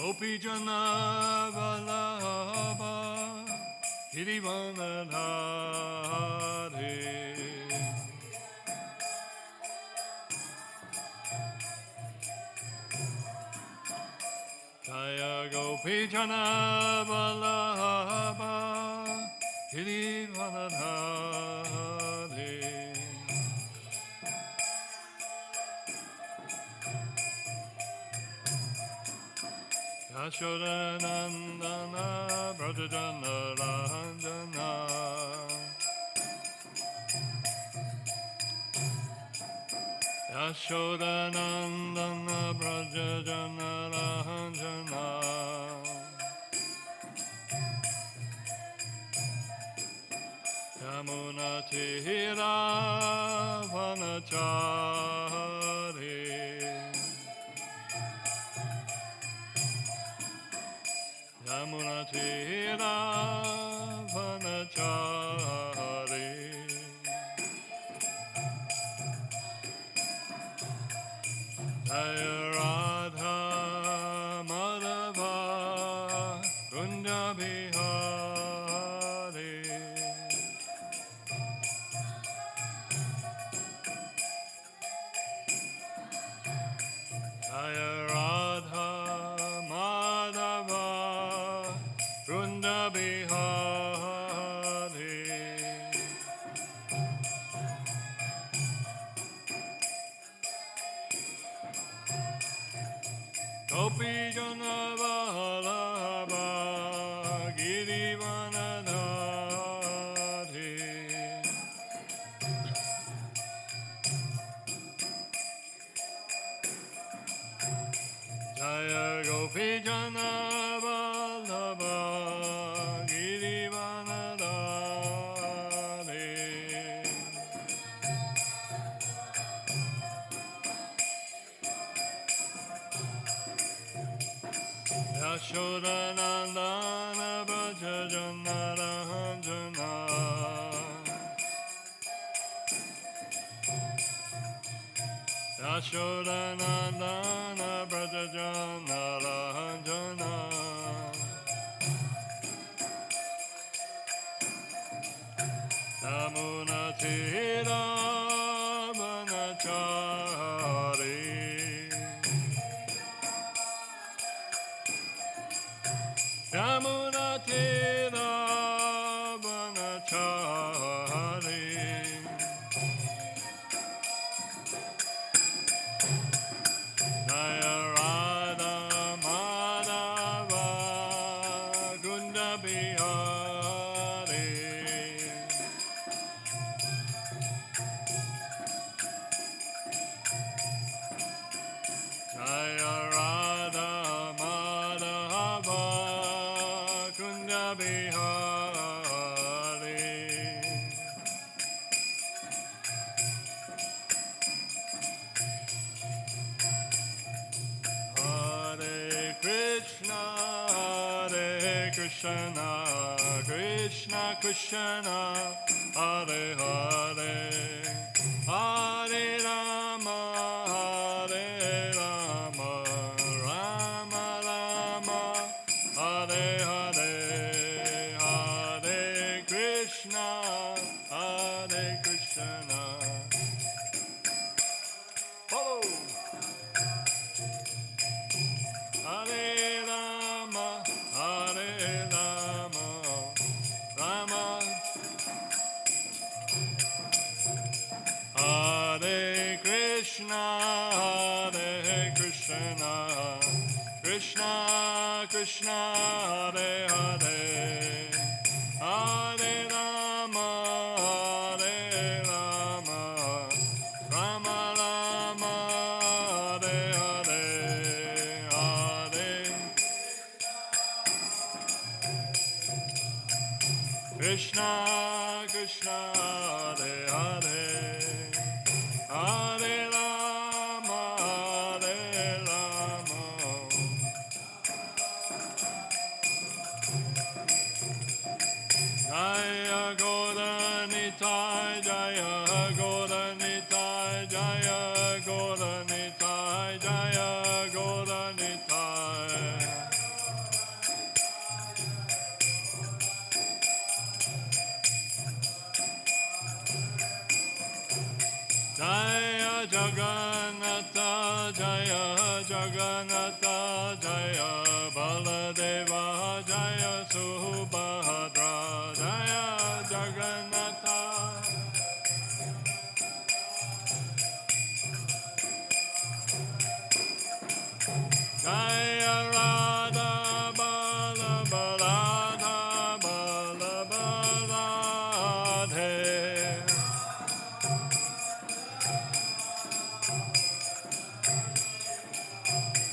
Gopi Jana Vallabha Hare Jaya Gopi Jana Vallabha Hare Yashodanandana Brajajana Ranjana Yashodanandana Brajajana Ranjana Yamuna Tira Vanachari Yamuna Tira Vanachari Jaya Radha Madhava Kunja Bihari Jaya Radha Madhava Kunja Bihari Gopi Jana Vallabha Girivanadhari Jaya Gopi Jana Vallabha Girivanadhari Yashodanandana Brajajana Ranjana Yashodanandana Brajajana Ranjana Yamuna Tira Vanachari Yamuna Tira Vanachari Jaya Radha Madhava Kunja Bihari Jaya Radha Madhava Kunja Bihari Hare Krishna Krishna Krishna Hare Hare Hare Rama Rama Rama Hare Hare Hare Krishna Follow Hare Rama Rama Hare Krishna Krishna Krishna Hare Hare Hare Rama Rama Rama Hare Hare Hare Krishna Krishna Hare Hare Hare Rama Jaya Gauranitai Jaya Gauranitai Jaya Gauranitai Jaya Gauranitai Jaya Jagannatha Jaya Jagannatha Jaya Baladeva Jaya Subhadra Jaya Jagannatha Jaya Radha Bala Balada Bala Baladhe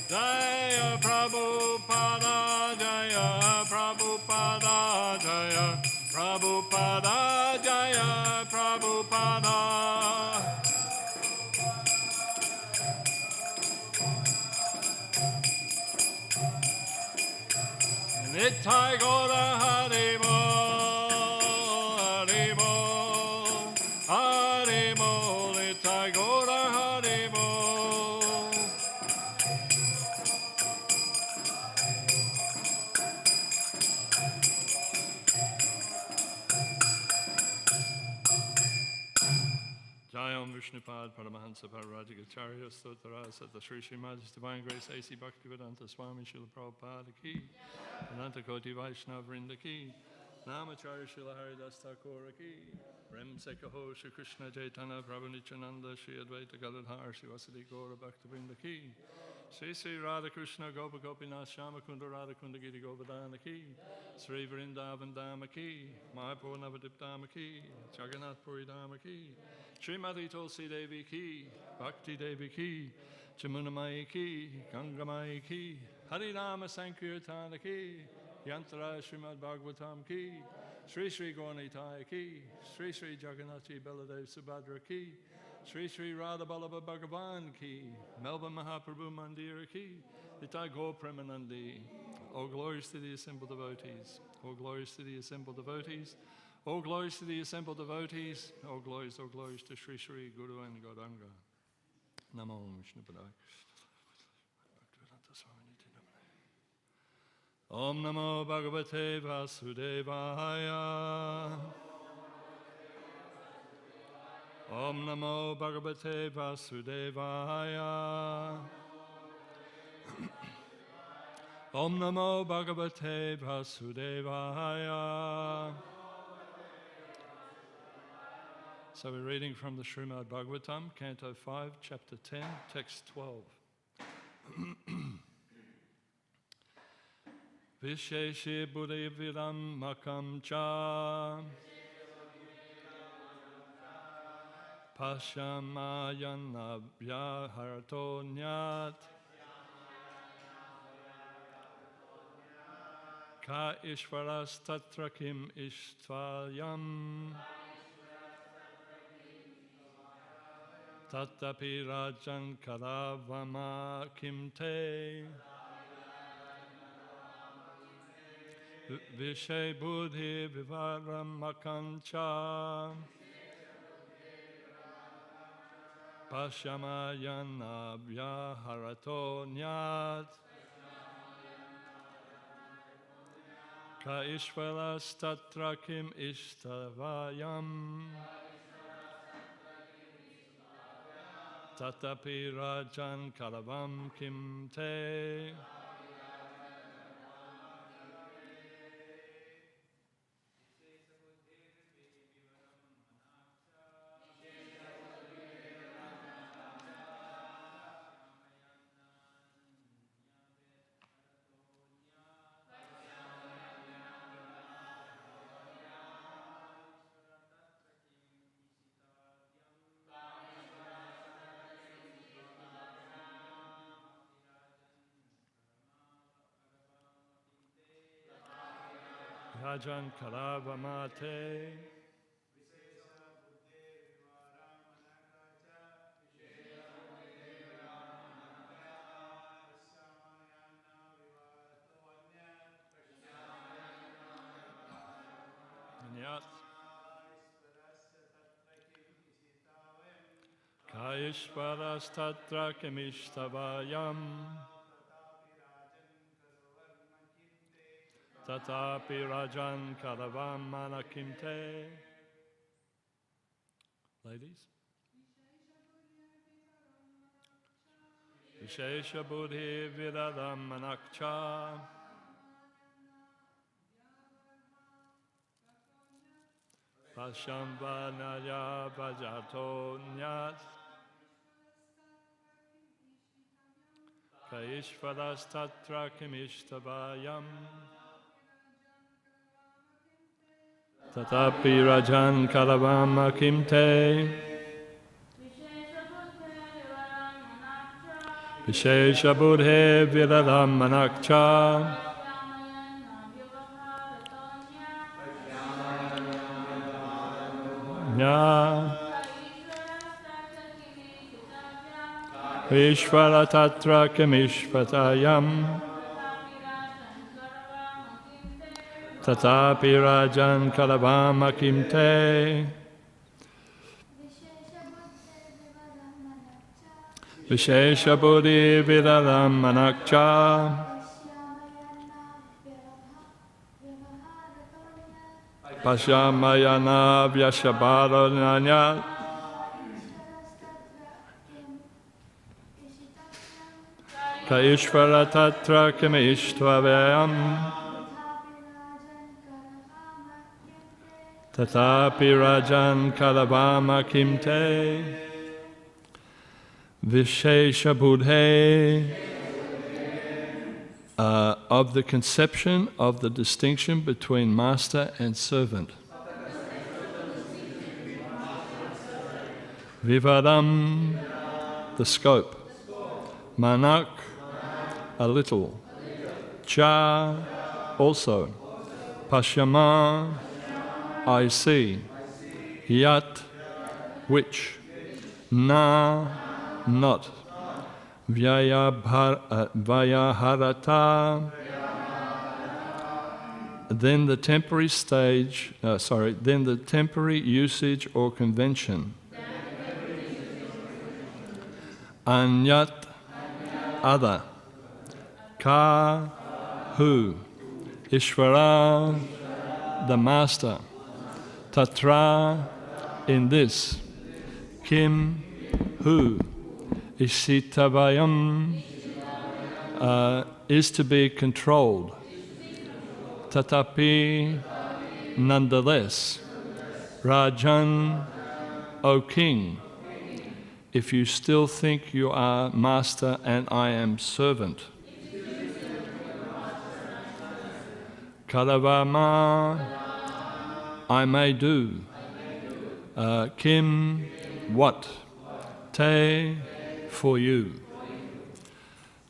Jaya Prabhupada Jaya Prabhupada Jaya Prabhupada Jaya Prabhupada Nittai Gaura Haribo Haribo Haribo Nittai Gaura Haribo Jayam Vishnupad Paramahansa Parajagacharya Stotarasa the Śrīmad Divine Grace A.C. Bhaktivedanta Swami Srila Prabhupada Ki Ananta Koti Vaishnava Vrinda Ki Namacharya Srila Haridas Thakur Ki Rem Sekaho Shri Krishna Chaitanya Prabhu Nityananda Shri Advaita Gadadhar Shri Vasudhi Gaura Bhaktivedanta Ki Sri Sri Radha Krishna Gopa Gopinath Shama Kunda Radha Kunda Giri Govardhana Ki Sri Vrindavan Dhamma Ki Mayapur Navadip Dhamma Ki Jagannath Puri Dhamma Ki Srimati Tulsi Devi Ki Bhakti Devi Ki Chamunamai Ki Gangamai Ki Harinama Sankirtana Ki Yantara Śrīmad Bhāgavatam Ki Sri Sri Gauranitai Ki Sri Sri Jagannathi Baladev Subhadra Ki Sri Sri Radha Ballabha Bhagavan Ki Melbourne Mahaprabhu Mandira Ki Nitai Gaur Premanandi. All glories to the assembled devotees. All glories to the assembled devotees. All glories to the assembled devotees. All glories to Sri Sri Guru and Gauranga. Namo Vishnu Padaya. Om Namo Bhagavate Vasudevaya. Om Namo Bhagavate Vasudevaya. Om Namo Bhagavate Vasudevaya. So we're reading from the Śrīmad Bhāgavatam, Canto 5, Chapter 10, Text 12. Visheshe Buddha Viram Makam Cha Pashamayana Vyaharato Nyat Ka Ishvaras Tatra Kim Ishtvayam Tatapi Rajan Karavama Kimte Vishay Buddhi Vivaram Makancha Pashamayana Vyaharato Nyat Ka Ishvaras Tatra Kim Ishtavayam Tatapi Rajan Kalavam Kim Te. Rajan Karavamate Nyat Kaishvaras Tatra Kimishtabhayam Tatapi Rajan Karavam Manakimte. Ladies? Vishesha Buddhi Viradam Manakcha Pashambhanaya Vajato Nyat Kaishvaras Tatra Kimishtabayam Tatapi Rajan Kalavama Kimte Vishesha Buddhe Viradam Manakcha Nya Vishvara Tatra Kamishvatayam Tatapi Rajan Kalavama Kimte Vishesha Buddhi Vidaram Manakcha Pashamayana Vyashabharananya Kaishvara Tatra Kamishtvavayam Tatapi Rajan Kalavama Kimte Vishesha Buddhe of the conception of the distinction between master and servant. Vivadam, the scope. Manak, a little. Cha, also. Pashyama, I see. Yat, which. Na, not. Vyayaharata, then the temporary stage, then the temporary usage or convention. Anyat, other. Ka, who. Ishvara, the master. Tatra, in this. Kim, who. Ishitavayam, is to be controlled. Tatapi, nonetheless. Rajan, O king, if you still think you are master and I am servant. Kalavama, I may do. Kim, what? Te, for you.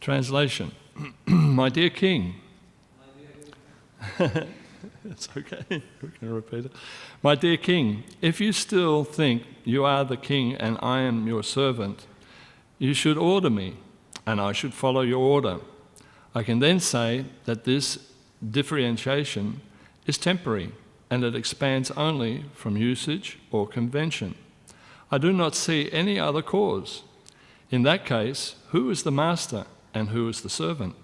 Translation. My dear king. It's okay, we can repeat it. My dear king, if you still think you are the king and I am your servant, you should order me and I should follow your order. I can then say that this differentiation is temporary and it expands only from usage or convention. I do not see any other cause. In that case, who is the master and who is the servant?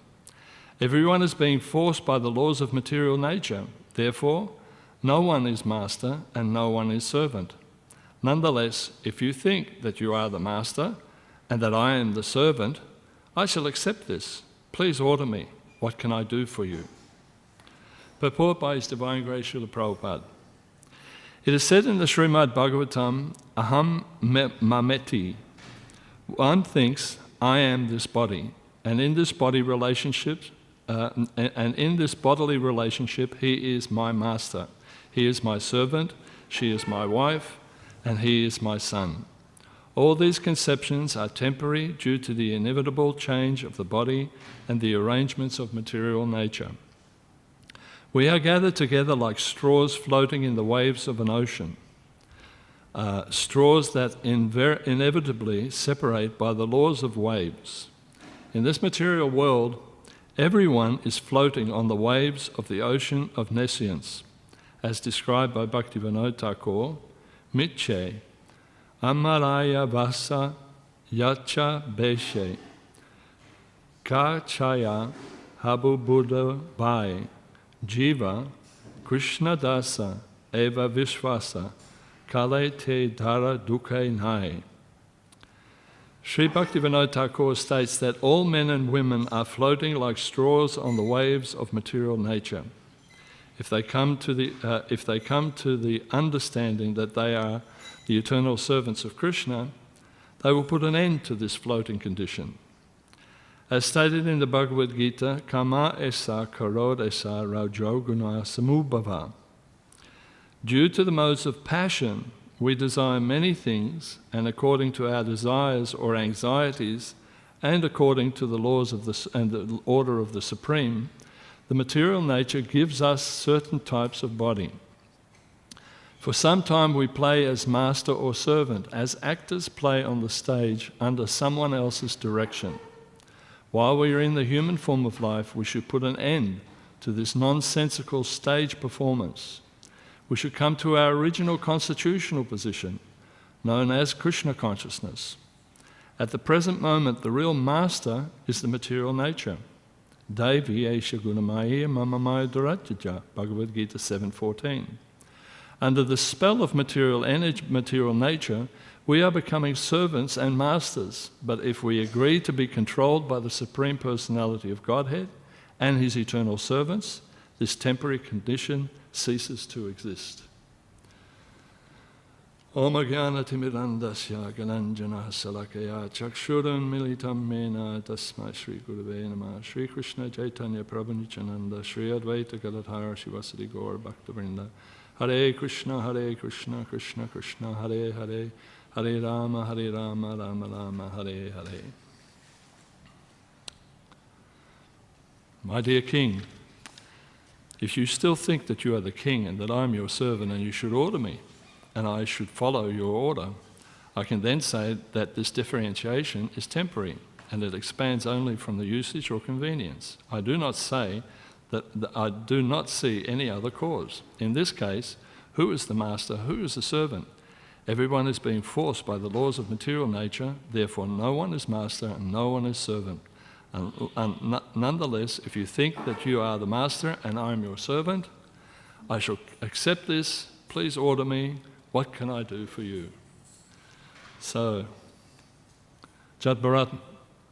Everyone is being forced by the laws of material nature. Therefore, no one is master and no one is servant. Nonetheless, if you think that you are the master and that I am the servant, I shall accept this. Please order me. What can I do for you? Purport by His Divine Grace Srila Prabhupada. It is said in the Śrīmad Bhāgavatam, Aham mameti. One thinks, I am this body, and in this body relationship, he is my master. He is my servant, she is my wife, and he is my son. All these conceptions are temporary due to the inevitable change of the body and the arrangements of material nature. We are gathered together like straws floating in the waves of an ocean. Straws that inevitably separate by the laws of waves. In this material world, everyone is floating on the waves of the ocean of nescience, as described by Bhaktivedanta, Mitche, Amaraya Vasa Yacha Beshe, Ka Chaya Habu Buddha Bhai, Jiva, Krishna Dasa, Eva Vishvasa, Kale te dara duke nai. Sri Bhaktivedanta Thakur states that all men and women are floating like straws on the waves of material nature. If they come to the understanding that they are the eternal servants of Krishna, they will put an end to this floating condition. As stated in the Bhagavad Gita, Kama esa karod esa rajo guna samubhava. Due to the modes of passion, we desire many things, and according to our desires or anxieties, and according to the laws of and the order of the Supreme, the material nature gives us certain types of body. For some time we play as master or servant, as actors play on the stage under someone else's direction. While we are in the human form of life, we should put an end to this nonsensical stage performance. We should come to our original constitutional position, known as Krishna consciousness. At the present moment, the real master is the material nature. Devi esha gunamaya mamamaya durajaja, Bhagavad Gita 7:14. Under the spell of material energy, material nature, we are becoming servants and masters. But if we agree to be controlled by the Supreme Personality of Godhead and His eternal servants, this temporary condition ceases to exist. Om Jnana Timirandasya Gananjana Salakaya Chakshuram Militam Mena Tasmai Shri Gurave Namah Shri Krishna Chaitanya Prabhu Nityananda Shri Advaita Gadadhara Shivasadi Gaur Bhaktivinoda Hare Krishna Krishna Krishna Hare Hare Hare Rama Rama Rama Hare Hare. My dear King, if you still think that you are the king and that I am your servant and you should order me and I should follow your order, I can then say that this differentiation is temporary and it expands only from the usage or convenience. I do not say that I do not see any other cause. In this case, who is the master, who is the servant? Everyone is being forced by the laws of material nature, therefore no one is master and no one is servant. And nonetheless, if you think that you are the master and I am your servant, I shall accept this. Please order me. What can I do for you? So, Jat Bharat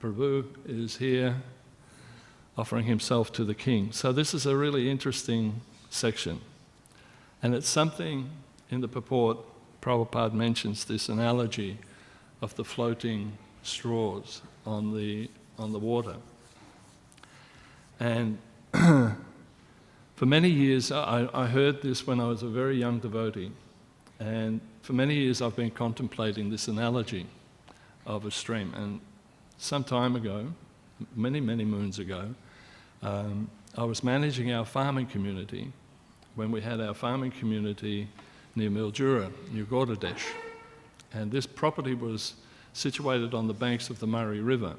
Prabhu is here offering himself to the king. So this is a really interesting section. And it's something in the purport, Prabhupada mentions this analogy of the floating straws on the water. And for many years, I heard this when I was a very young devotee. And for many years, I've been contemplating this analogy of a stream. And some time ago, many moons ago, I was managing our farming community when we had our farming community near Mildura, near Gaudadesh. And this property was situated on the banks of the Murray River.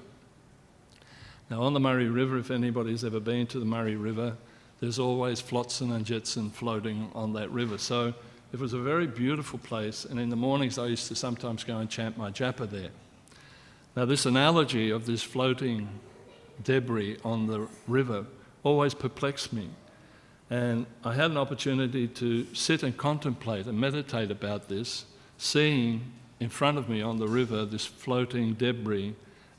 Now on the Murray River, if anybody's ever been to the Murray River, there's always flotsam and jetsam floating on that river. So it was a very beautiful place, and in the mornings I used to sometimes go and chant my japa there. Now this analogy of this floating debris on the river always perplexed me. And I had an opportunity to sit and contemplate and meditate about this, seeing in front of me on the river this floating debris,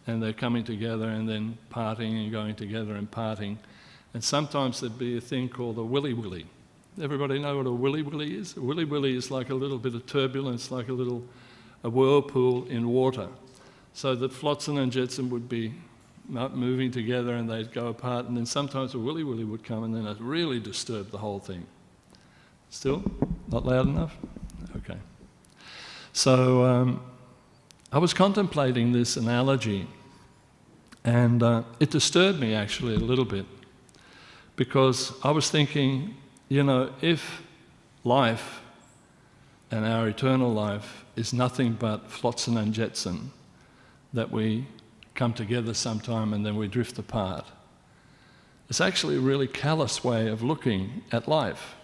and they're coming together and then parting and going together and parting. And sometimes there'd be a thing called a willy-willy. Everybody know what a willy-willy is? A willy-willy is like a little bit of turbulence, like a whirlpool in water. So the flotsam and jetsam would be moving together and they'd go apart, and then sometimes a willy-willy would come and then it really disturbed the whole thing. Still? Not loud enough? Okay. So I was contemplating this analogy, and it disturbed me actually a little bit, because I was thinking, you know, if life and our eternal life is nothing but flotsam and jetsam, that we come together sometime and then we drift apart, it's actually a really callous way of looking at life.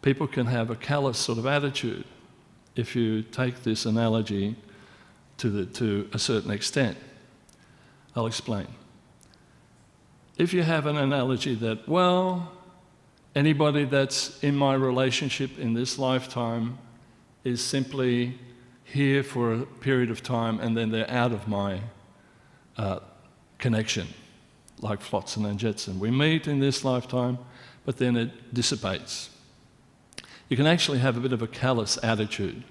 People can have a callous sort of attitude if you take this analogy to a certain extent. I'll explain. If you have an analogy that, well, anybody that's in my relationship in this lifetime is simply here for a period of time and then they're out of my connection, like flotsam and jetsam. We meet in this lifetime, but then it dissipates. You can actually have a bit of a callous attitude.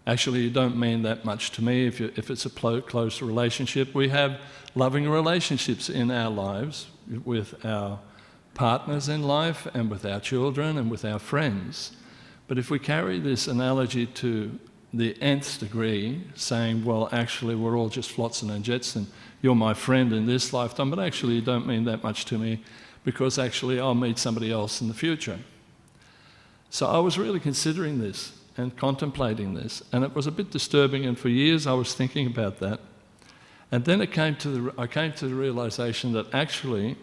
Actually, you don't mean that much to me if it's a close relationship. We have loving relationships in our lives with our partners in life and with our children and with our friends. But if we carry this analogy to the nth degree, saying, well, actually, we're all just flotsam and jetsam, you're my friend in this lifetime, but actually you don't mean that much to me because actually I'll meet somebody else in the future. So I was really considering this and contemplating this, and it was a bit disturbing, and for years I was thinking about that. And then I came to the realization that actually,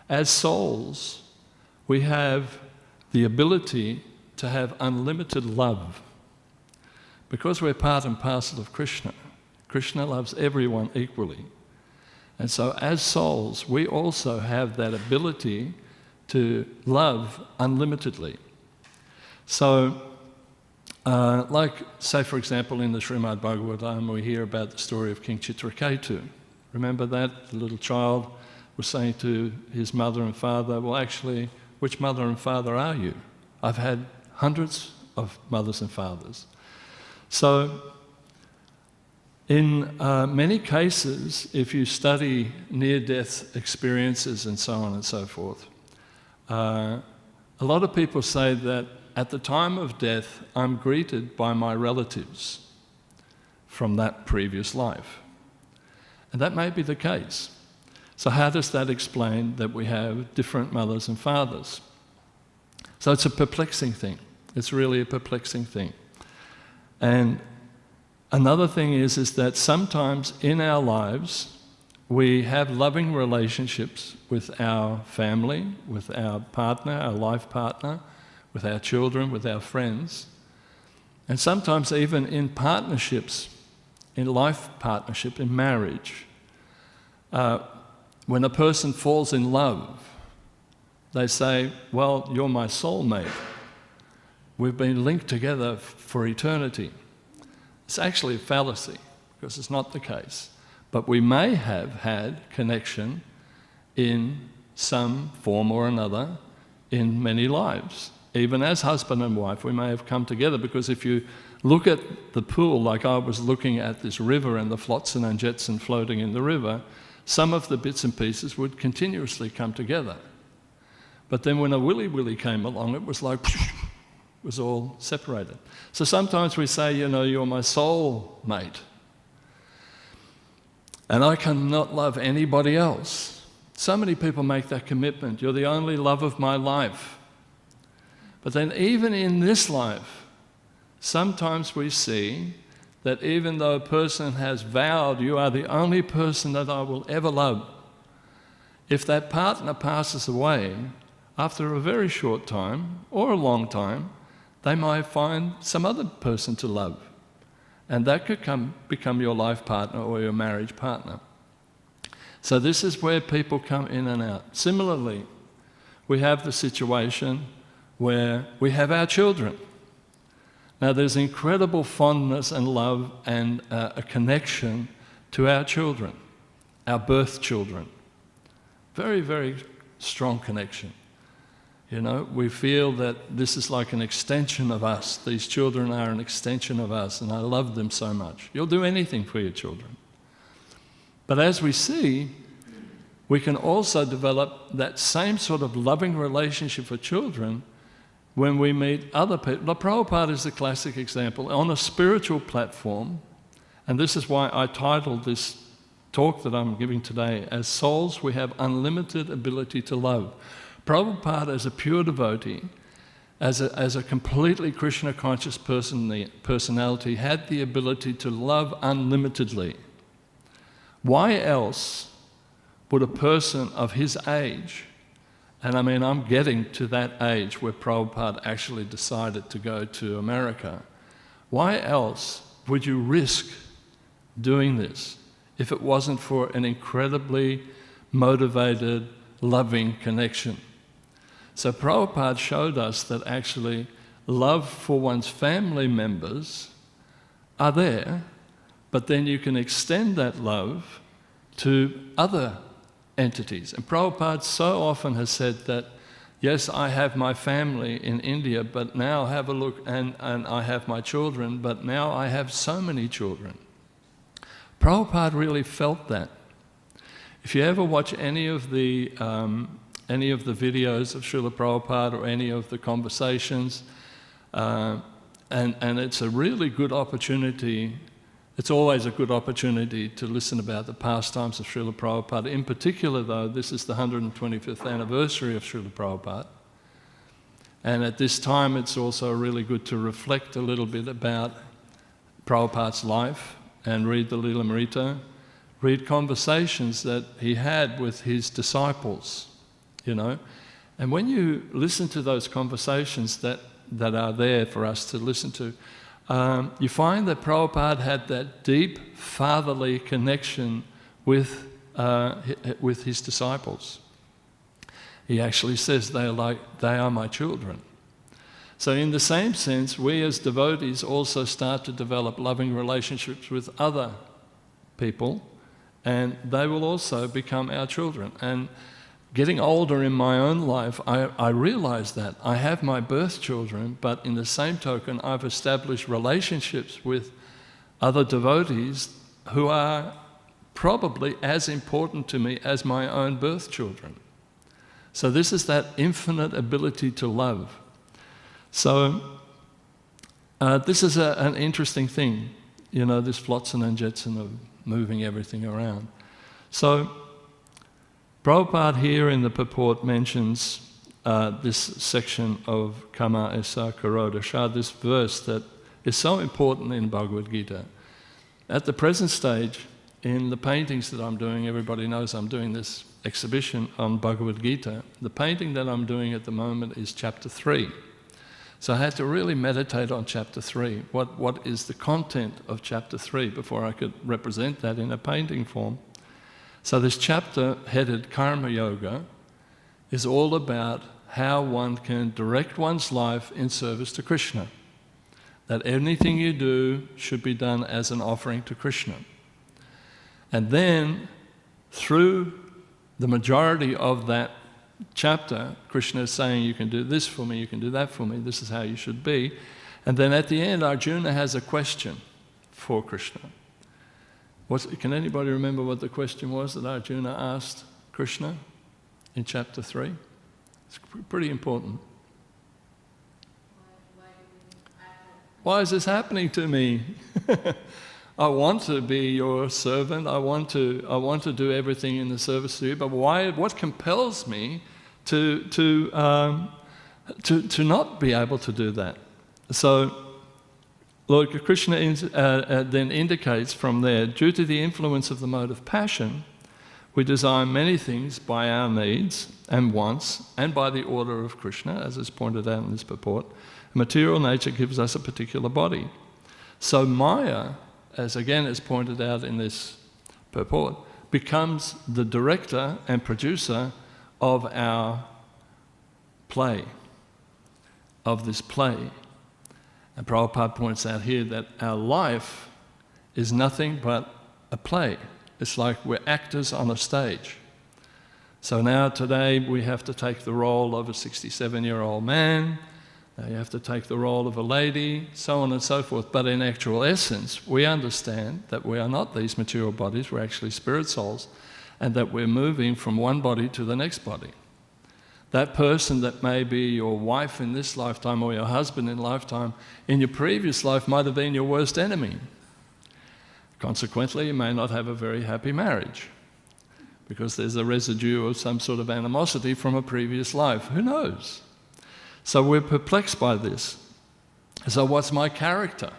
as souls, we have the ability to have unlimited love. Because we're part and parcel of Krishna, Krishna loves everyone equally. And so as souls, we also have that ability to love unlimitedly. So, like, say for example, in the Śrīmad Bhāgavatam, we hear about the story of King Chitraketu. Remember that? The little child was saying to his mother and father, well, actually, which mother and father are you? I've had hundreds of mothers and fathers. So, in many cases, if you study near-death experiences and so on and so forth, a lot of people say that at the time of death, I'm greeted by my relatives from that previous life. And that may be the case. So how does that explain that we have different mothers and fathers? So it's a perplexing thing. It's really a perplexing thing. And another thing is that sometimes in our lives, we have loving relationships with our family, with our partner, our life partner, with our children, with our friends. And sometimes even in partnerships, in life partnership, in marriage, when a person falls in love, they say, well, you're my soulmate. We've been linked together for eternity. It's actually a fallacy, because it's not the case. But we may have had connection in some form or another in many lives. Even as husband and wife, we may have come together, because if you look at the pool, like I was looking at this river and the flotsam and jetsam floating in the river, some of the bits and pieces would continuously come together. But then when a willy-willy came along, it was like, it was all separated. So sometimes we say, you know, you're my soul mate. And I cannot love anybody else. So many people make that commitment. You're the only love of my life. But then even in this life, sometimes we see that even though a person has vowed, you are the only person that I will ever love, if that partner passes away, after a very short time or a long time, they might find some other person to love. And that could become your life partner or your marriage partner. So this is where people come in and out. Similarly, we have the situation where we have our children. Now there's incredible fondness and love and a connection to our children, our birth children. Very, very strong connection. You know, we feel that this is like an extension of us. These children are an extension of us, and I love them so much. You'll do anything for your children. But as we see, we can also develop that same sort of loving relationship for children when we meet other people. Now, Prabhupada is a classic example. On a spiritual platform, and this is why I titled this talk that I'm giving today, As Souls, we have unlimited ability to love. Prabhupada, as a pure devotee, as a completely Krishna conscious personality, had the ability to love unlimitedly. Why else would a person of his age, and I mean I'm getting to that age where Prabhupada actually decided to go to America, why else would you risk doing this if it wasn't for an incredibly motivated, loving connection? So Prabhupada showed us that actually love for one's family members are there, but then you can extend that love to other entities. And Prabhupada so often has said that, yes, I have my family in India, but now have a look, and I have my children, but now I have so many children. Prabhupada really felt that. If you ever watch any of the videos of Srila Prabhupada or any of the conversations, and it's a really good opportunity. It's always a good opportunity to listen about the pastimes of Srila Prabhupada. In particular, though, this is the 125th anniversary of Srila Prabhupada. And at this time, it's also really good to reflect a little bit about Prabhupada's life and read the Lilamrita, read conversations that he had with his disciples, you know. And when you listen to those conversations that are there for us to listen to, you find that Prabhupada had that deep fatherly connection with his disciples. He actually says they are my children. So in the same sense, we as devotees also start to develop loving relationships with other people, and they will also become our children. And getting older in my own life, I realize that. I have my birth children, but in the same token, I've established relationships with other devotees who are probably as important to me as my own birth children. So this is that infinite ability to love. So this is an interesting thing, you know, this flotsam and jetsam of moving everything around. So Prabhupada here in the purport mentions this section of Kama Esa Karodasha, this verse that is so important in Bhagavad Gita. At the present stage, in the paintings that I'm doing, everybody knows I'm doing this exhibition on Bhagavad Gita. The painting that I'm doing at the moment is chapter 3. So I had to really meditate on chapter 3. What is the content of chapter 3 before I could represent that in a painting form? So this chapter, headed Karma Yoga, is all about how one can direct one's life in service to Krishna. That anything you do should be done as an offering to Krishna. And then, through the majority of that chapter, Krishna is saying, you can do this for me, you can do that for me, this is how you should be. And then at the end, Arjuna has a question for Krishna. Can anybody remember what the question was that Arjuna asked Krishna in chapter 3? It's pretty important. Why is this happening to me? I want to be your servant. I want to do everything in the service to you. But why? What compels me to not be able to do that? So Lord Krishna then indicates from there, due to the influence of the mode of passion, we desire many things by our needs and wants, and by the order of Krishna, as is pointed out in this purport. Material nature gives us a particular body. So Maya, as again is pointed out in this purport, becomes the director and producer of our play, of this play. And Prabhupada points out here that our life is nothing but a play. It's like we're actors on a stage. So now today we have to take the role of a 67-year-old man, you have to take the role of a lady, so on and so forth. But in actual essence, we understand that we are not these material bodies, we're actually spirit souls, and that we're moving from one body to the next body. That person that may be your wife in this lifetime or your husband in lifetime, in your previous life might have been your worst enemy. Consequently, you may not have a very happy marriage because there's a residue of some sort of animosity from a previous life. Who knows? So we're perplexed by this. So what's my character?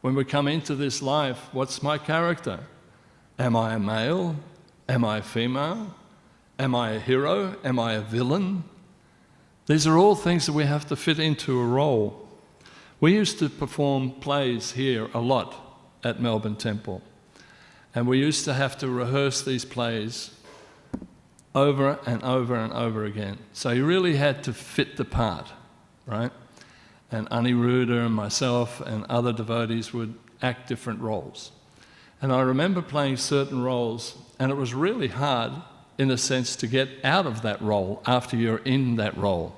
When we come into this life, what's my character? Am I a male? Am I a female? Am I a hero? Am I a villain? These are all things that we have to fit into a role. We used to perform plays here a lot at Melbourne Temple. And we used to have to rehearse these plays over and over and over again. So you really had to fit the part, right? And Aniruddha and myself and other devotees would act different roles. And I remember playing certain roles, and it was really hard, in a sense, to get out of that role after you're in that role.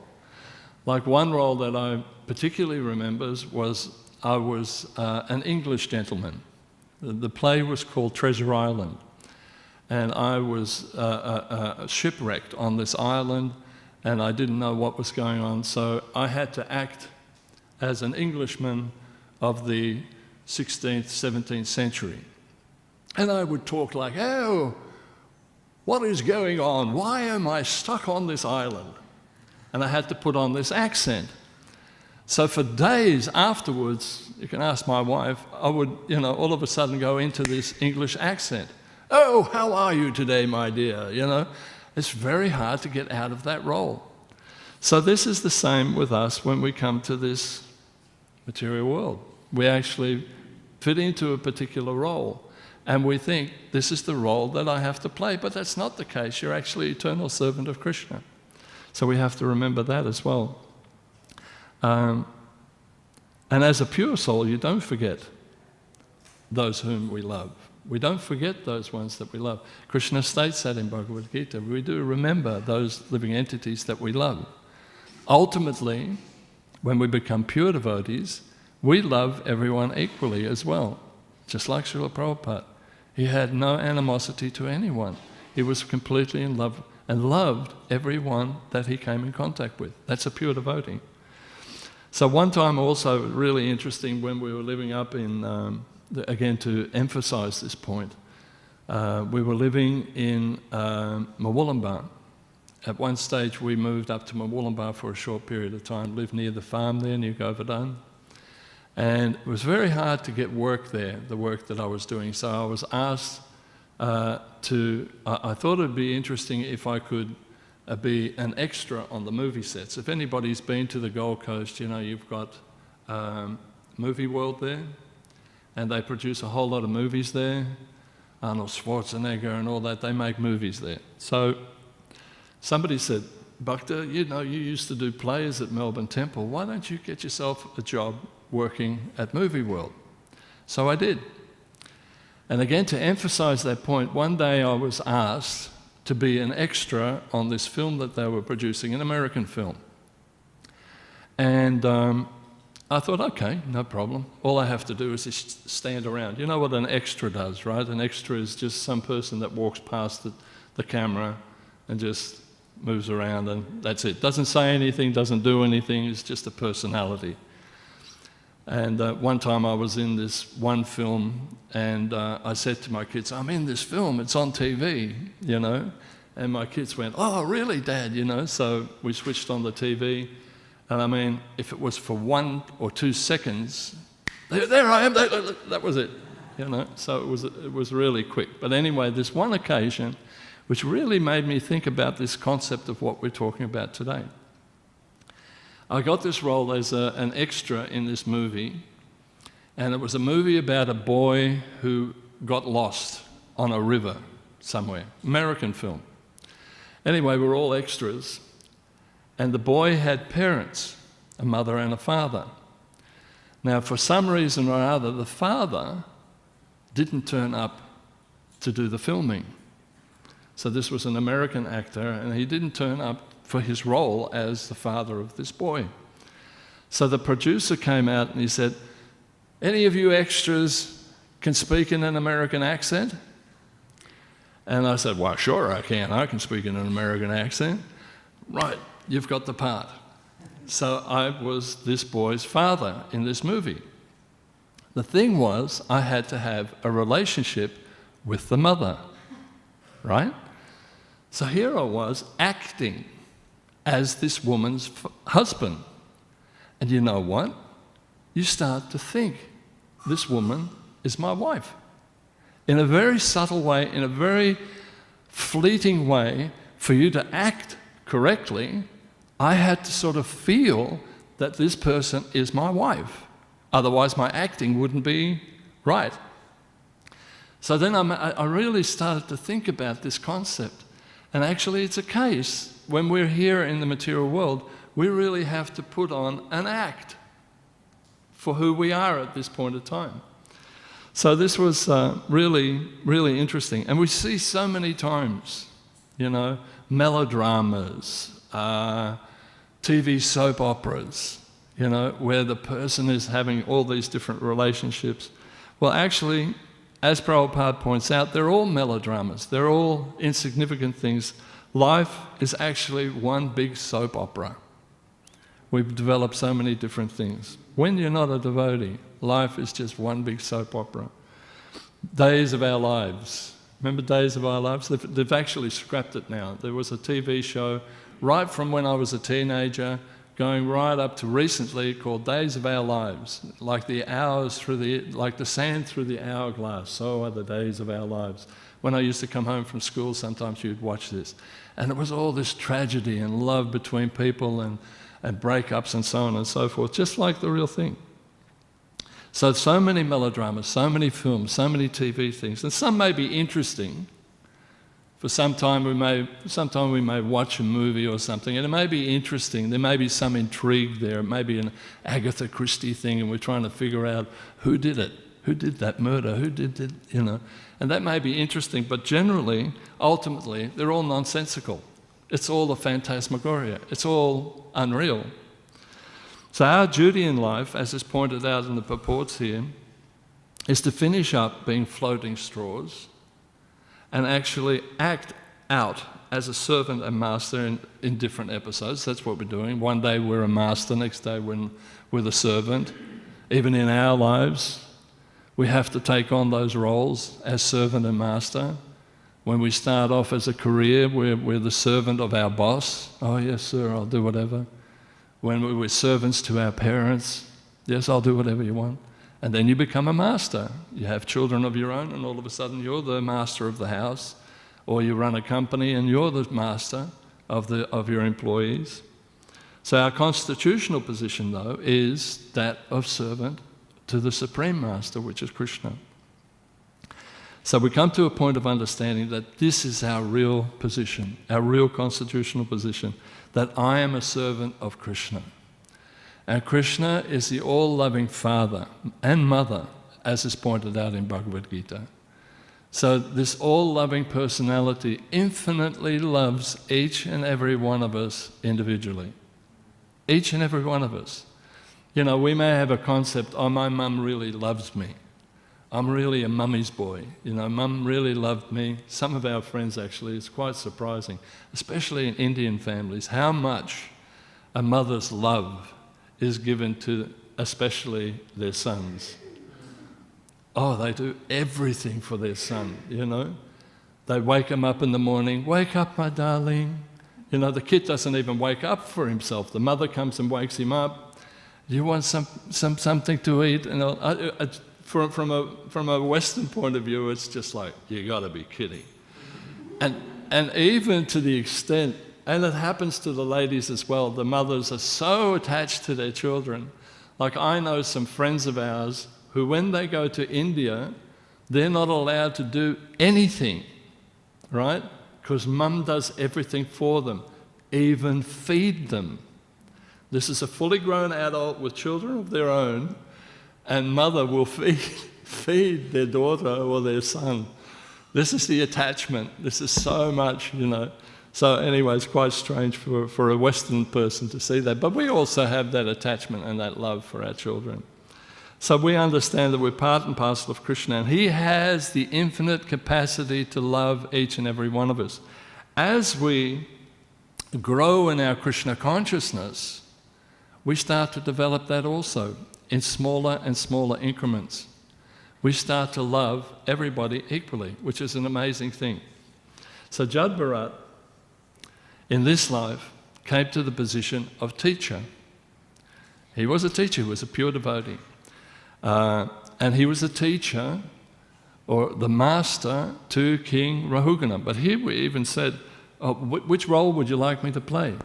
Like one role that I particularly remember was I was an English gentleman. The play was called Treasure Island, and I was shipwrecked on this island, and I didn't know what was going on, so I had to act as an Englishman of the 16th, 17th century. And I would talk like, oh, what is going on? Why am I stuck on this island? And I had to put on this accent. So for days afterwards, you can ask my wife, I would, all of a sudden go into this English accent. Oh, how are you today, my dear? It's very hard to get out of that role. So this is the same with us when we come to this material world. We actually fit into a particular role, and we think, this is the role that I have to play, but that's not the case. You're actually eternal servant of Krishna. So we have to remember that as well. And as a pure soul, you don't forget those whom we love. We don't forget those ones that we love. Krishna states that in Bhagavad Gita. We do remember those living entities that we love. Ultimately, when we become pure devotees, we love everyone equally as well. Just like Srila Prabhupada. He had no animosity to anyone. He was completely in love and loved everyone that he came in contact with. That's a pure devotee. So one time also, really interesting, when we were living up in, again to emphasize this point, we were living in Mawulambar. At one stage we moved up to Mawulambar for a short period of time, lived near the farm there, near Govardhan. And it was very hard to get work there, the work that I was doing. So I was asked I thought it would be interesting if I could be an extra on the movie sets. If anybody's been to the Gold Coast, you've got Movie World there, and they produce a whole lot of movies there. Arnold Schwarzenegger and all that, they make movies there. So somebody said, Bhakta, you used to do plays at Melbourne Temple. Why don't you get yourself a job working at Movie World? So I did. And again, to emphasize that point, one day I was asked to be an extra on this film that they were producing, an American film. And I thought, okay, no problem. All I have to do is just stand around. You know what an extra does, right? An extra is just some person that walks past the camera and just moves around, and that's it. Doesn't say anything, doesn't do anything, it's just a personality. And one time I was in this one film, and I said to my kids, I'm in this film, it's on TV, And my kids went, oh, really, Dad, So we switched on the TV, and I mean, if it was for 1 or 2 seconds, there I am, that was it, So it was really quick. But anyway, this one occasion, which really made me think about this concept of what we're talking about today. I got this role as an extra in this movie, and it was a movie about a boy who got lost on a river somewhere, American film. Anyway, we were all extras, and the boy had parents, a mother and a father. Now, for some reason or other, the father didn't turn up to do the filming. So this was an American actor, and he didn't turn up for his role as the father of this boy. So the producer came out and he said, any of you extras can speak in an American accent? And I said, well, sure I can speak in an American accent. Right, you've got the part. So I was this boy's father in this movie. The thing was, I had to have a relationship with the mother, right? So here I was acting as this woman's husband. And you know what? You start to think, this woman is my wife. In a very subtle way, in a very fleeting way, for you to act correctly, I had to sort of feel that this person is my wife. Otherwise my acting wouldn't be right. So then I really started to think about this concept. And actually it's a case, when we're here in the material world, we really have to put on an act for who we are at this point of time. So this was really, really interesting. And we see so many times, melodramas, TV soap operas, where the person is having all these different relationships. Well, actually, as Prabhupada points out, they're all melodramas. They're all insignificant things. Life is actually one big soap opera. We've developed so many different things. When you're not a devotee, life is just one big soap opera. Days of Our Lives. Remember Days of Our Lives? They've actually scrapped it now. There was a TV show right from when I was a teenager, going right up to recently, called Days of Our Lives. Like the sand through the hourglass, so are the days of our lives. When I used to come home from school, sometimes you'd watch this. And it was all this tragedy and love between people and breakups and so on and so forth, just like the real thing. So many melodramas, so many films, so many TV things, and some may be interesting. For some time we may watch a movie or something, and it may be interesting. There may be some intrigue there. It may be an Agatha Christie thing, and we're trying to figure out who did it, who did that murder, who did it, And that may be interesting, but generally, ultimately, they're all nonsensical. It's all a phantasmagoria. It's all unreal. So our duty in life, as is pointed out in the purports here, is to finish up being floating straws and actually act out as a servant and master in different episodes. That's what we're doing. One day we're a master, next day we're the servant. Even in our lives, we have to take on those roles as servant and master. When we start off as a career, we're the servant of our boss. Oh, yes, sir, I'll do whatever. When we're servants to our parents, yes, I'll do whatever you want. And then you become a master. You have children of your own, and all of a sudden you're the master of the house. Or you run a company and you're the master of your employees. So our constitutional position, though, is that of servant to the Supreme Master, which is Krishna. So we come to a point of understanding that this is our real position, our real constitutional position, that I am a servant of Krishna. And Krishna is the all-loving Father and Mother, as is pointed out in Bhagavad Gita. So this all-loving personality infinitely loves each and every one of us individually. Each and every one of us. We may have a concept, oh, my mum really loves me. I'm really a mummy's boy. Mum really loved me. Some of our friends, actually, it's quite surprising, especially in Indian families, how much a mother's love is given to especially their sons. Oh, they do everything for their son, They wake him up in the morning, wake up, my darling. The kid doesn't even wake up for himself. The mother comes and wakes him up. Do you want something to eat? From a Western point of view, it's just like, you got to be kidding. And even to the extent, and it happens to the ladies as well, the mothers are so attached to their children. Like I know some friends of ours who, when they go to India, they're not allowed to do anything, right? Because mum does everything for them, even feed them. This is a fully grown adult with children of their own, and mother will feed their daughter or their son. This is the attachment. This is so much, So anyway, it's quite strange for a Western person to see that. But we also have that attachment and that love for our children. So we understand that we're part and parcel of Krishna, and He has the infinite capacity to love each and every one of us. As we grow in our Krishna consciousness, we start to develop that also in smaller and smaller increments. We start to love everybody equally, which is an amazing thing. So Jad Bharat, in this life, came to the position of teacher. He was a teacher, he was a pure devotee. And he was a teacher, or the master, to King Rahugana. But here we even said, oh, which role would you like me to play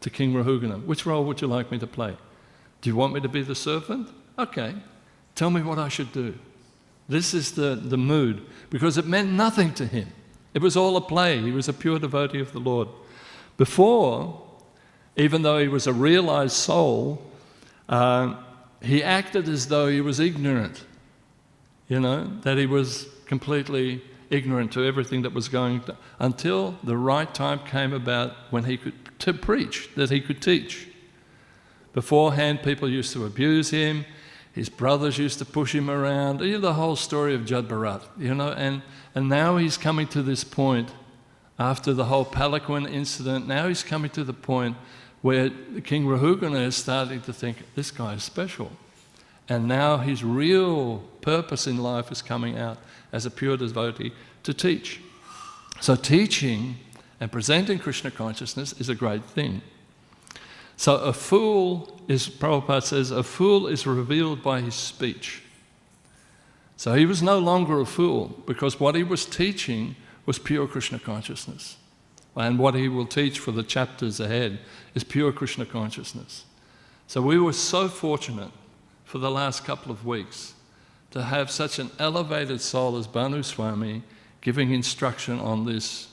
to King Rahugana? Which role would you like me to play? Do you want me to be the servant? Okay, tell me what I should do. This is the mood, because it meant nothing to him. It was all a play. He was a pure devotee of the Lord. Before, even though he was a realized soul, he acted as though he was ignorant. that he was completely ignorant to everything that was going on, until the right time came about when he could preach, that he could teach. Beforehand, people used to abuse him, his brothers used to push him around, the whole story of Jad Bharat, and now he's coming to this point, after the whole Palanquin incident, now he's coming to the point where King Rahugana is starting to think, this guy is special. And now his real purpose in life is coming out as a pure devotee to teach. So teaching and presenting Krishna consciousness is a great thing. So a fool is, Prabhupada says, a fool is revealed by his speech. So he was no longer a fool, because what he was teaching was pure Krishna consciousness. And what he will teach for the chapters ahead is pure Krishna consciousness. So we were so fortunate for the last couple of weeks to have such an elevated soul as Bhanu Swami giving instruction on this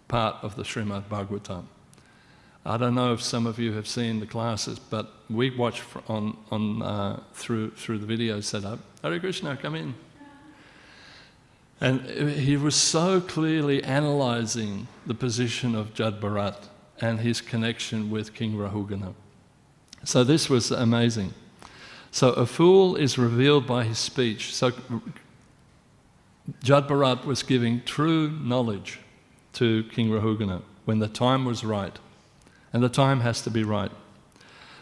part of the Śrīmad Bhāgavatam. I don't know if some of you have seen the classes, but we watch through the video setup. Hare Krishna, come in. And he was so clearly analysing the position of Jad Bharat and his connection with King Rahugana. So this was amazing. So a fool is revealed by his speech. So Jad Bharat was giving true knowledge to King Rahugana when the time was right. And the time has to be right.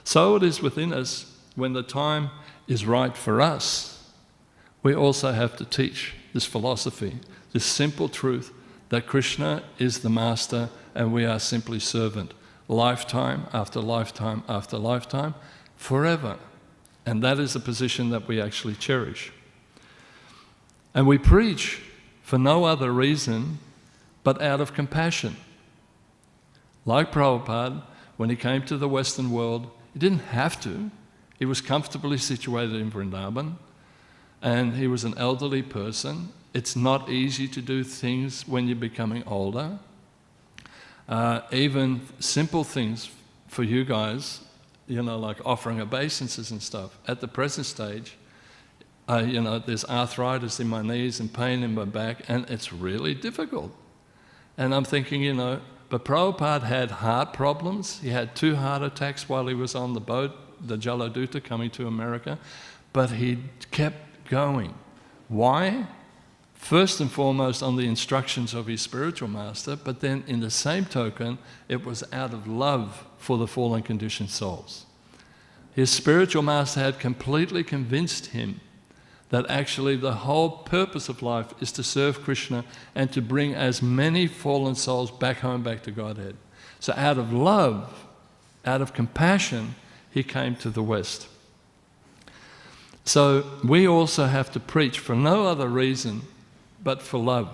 So it is within us, when the time is right for us, we also have to teach this philosophy, this simple truth that Krishna is the master and we are simply servant, lifetime after lifetime after lifetime, forever. And that is a position that we actually cherish. And we preach for no other reason but out of compassion. Like Prabhupada, when he came to the Western world, he didn't have to. He was comfortably situated in Vrindavan, and he was an elderly person. It's not easy to do things when you're becoming older. Even simple things for you guys, like offering obeisances and stuff. At the present stage, there's arthritis in my knees and pain in my back, and it's really difficult. And I'm thinking, but Prabhupada had heart problems. He had 2 heart attacks while he was on the boat, the Jaladuta, coming to America, but he kept going. Why? First and foremost on the instructions of his spiritual master, but then in the same token, it was out of love for the fallen conditioned souls. His spiritual master had completely convinced him that actually the whole purpose of life is to serve Krishna and to bring as many fallen souls back home, back to Godhead. So out of love, out of compassion, he came to the West. So we also have to preach for no other reason but for love.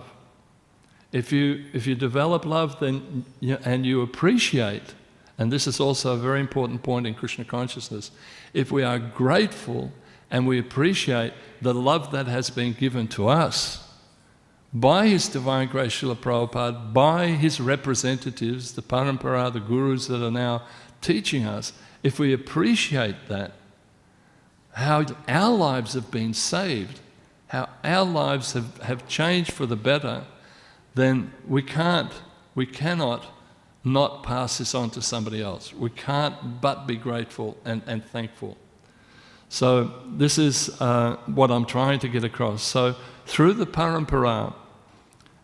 If you develop love, then and you appreciate, and this is also a very important point in Krishna consciousness, if we are grateful and we appreciate the love that has been given to us by His Divine Grace Srila Prabhupada, by His representatives, the Parampara, the Gurus that are now teaching us, if we appreciate that, how our lives have been saved, how our lives have changed for the better, then we cannot not pass this on to somebody else. We can't but be grateful and thankful. So this is what I'm trying to get across. So through the Parampara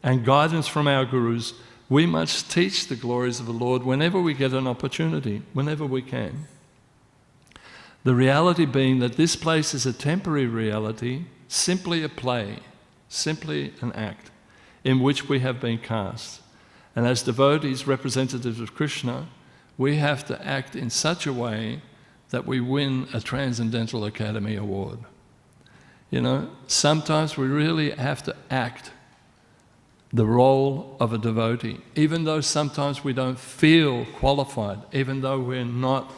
and guidance from our Gurus, we must teach the glories of the Lord whenever we get an opportunity, whenever we can. The reality being that this place is a temporary reality, simply a play, simply an act in which we have been cast. And as devotees, representatives of Krishna, we have to act in such a way that we win a Transcendental Academy Award. Sometimes we really have to act the role of a devotee, even though sometimes we don't feel qualified, even though we're not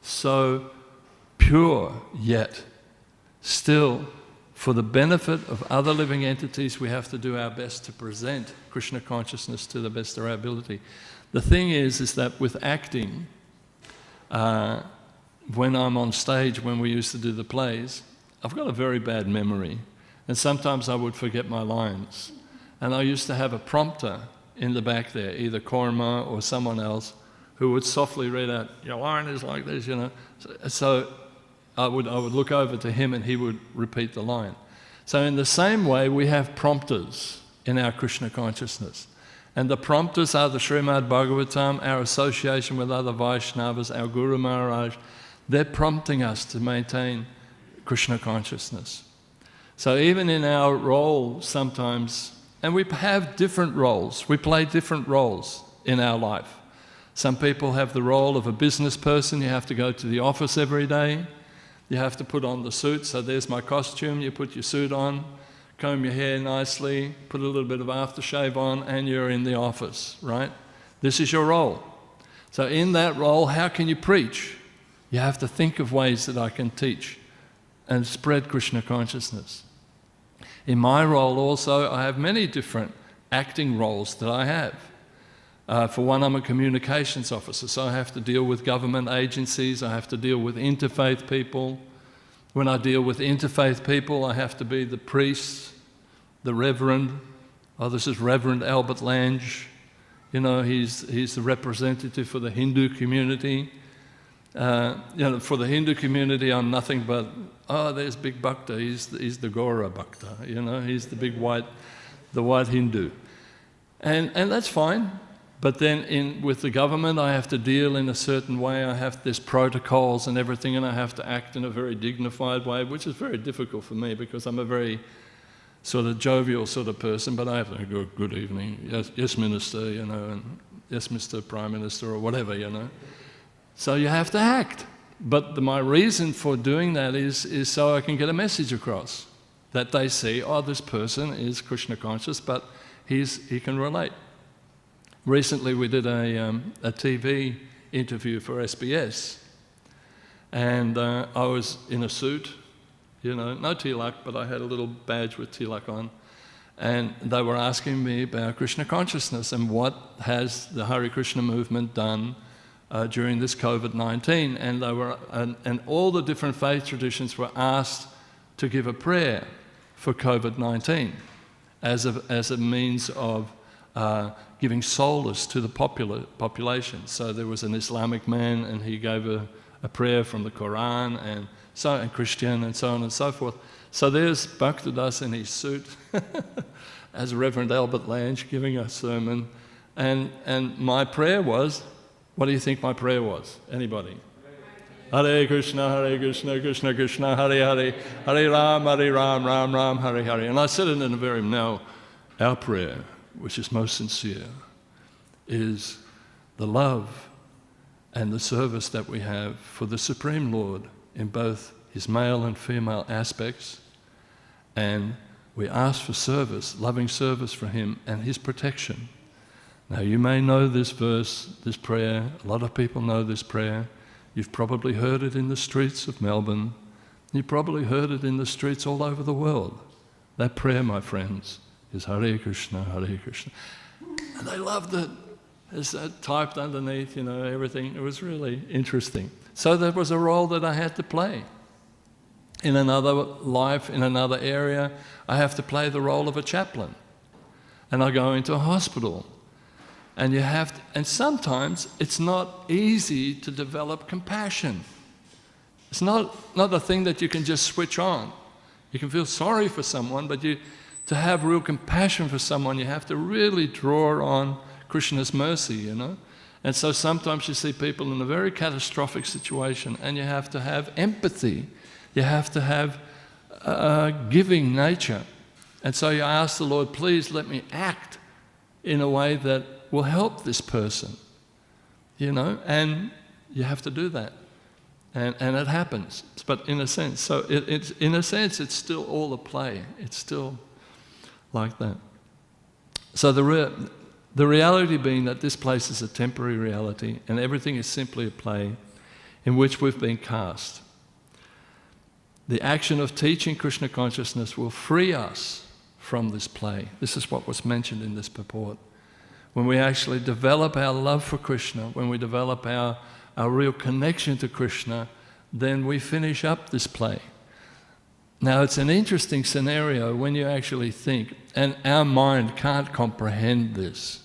so pure yet. Still, for the benefit of other living entities, we have to do our best to present Krishna consciousness to the best of our ability. The thing is that with acting, when I'm on stage, when we used to do the plays, I've got a very bad memory. And sometimes I would forget my lines. And I used to have a prompter in the back there, either Korma or someone else, who would softly read out, your line is like this, you know. So I would look over to him and he would repeat the line. So in the same way, we have prompters in our Krishna consciousness. And the prompters are the Śrīmad Bhāgavatam, our association with other Vaishnavas, our Guru Maharaj. They're prompting us to maintain Krishna consciousness. So even in our role sometimes, and we have different roles, we play different roles in our life. Some people have the role of a business person. You have to go to the office every day. You have to put on the suit. So there's my costume. You put your suit on, comb your hair nicely, put a little bit of aftershave on, and you're in the office, right? This is your role. So in that role, how can you preach? You have to think of ways that I can teach and spread Krishna consciousness. In my role also, I have many different acting roles that I have. For one, I'm a communications officer, so I have to deal with government agencies, I have to deal with interfaith people. When I deal with interfaith people, I have to be the priest, the reverend. Oh, this is Reverend Albert Lange. You know, he's the representative for the Hindu community. You know, for the Hindu community, I'm nothing but, oh, there's big Bhakta, he's the Gora Bhakta, you know, he's the big white Hindu. And that's fine. But then with the government, I have to deal in a certain way. There's protocols and everything, and I have to act in a very dignified way, which is very difficult for me because I'm a very sort of jovial sort of person, but I have to go, good evening, yes, Minister, you know, and yes, Mr. Prime Minister, or whatever, you know. So you have to act. But my reason for doing that is so I can get a message across, that they see, oh, this person is Krishna conscious, but he can relate. Recently we did a TV interview for SBS, and I was in a suit, you know, no tilak, but I had a little badge with tilak on, and they were asking me about Krishna consciousness and what has the Hare Krishna movement done during this COVID-19, and all the different faith traditions were asked to give a prayer for COVID-19 as a means of giving solace to the population. So there was an Islamic man, and he gave a prayer from the Quran, and Christian, and so on and so forth. So there's Bhaktivedanta in his suit as Reverend Albert Lange giving a sermon, and my prayer was, what do you think my prayer was? Anybody? Hare Krishna, Krishna Krishna, Hare Hare, Hare Ram, Ram Ram, Hare Hare. And I said it in a very, now, our prayer, which is most sincere, is the love and the service that we have for the Supreme Lord in both his male and female aspects, and we ask for service, loving service for him and his protection. Now you may know this verse, this prayer, a lot of people know this prayer. You've probably heard it in the streets of Melbourne. You probably heard it in the streets all over the world. That prayer, my friends, is Hare Krishna, Hare Krishna. And they loved it. It's typed underneath, you know, everything. It was really interesting. So there was a role that I had to play. In another life, in another area, I have to play the role of a chaplain. And I go into a hospital. And and sometimes it's not easy to develop compassion. It's not a thing that you can just switch on. You can feel sorry for someone, but to have real compassion for someone, you have to really draw on Krishna's mercy, you know. And so sometimes you see people in a very catastrophic situation, and you have to have empathy. You have to have a giving nature. And so you ask the Lord, please let me act in a way that will help this person, you know, and you have to do that. And it happens, but in a sense. So it's still all a play. It's still like that. So the reality being that this place is a temporary reality and everything is simply a play in which we've been cast. The action of teaching Krishna consciousness will free us from this play. This is what was mentioned in this purport. When we actually develop our love for Krishna, when we develop our real connection to Krishna, then we finish up this play. Now, it's an interesting scenario when you actually think, and our mind can't comprehend this,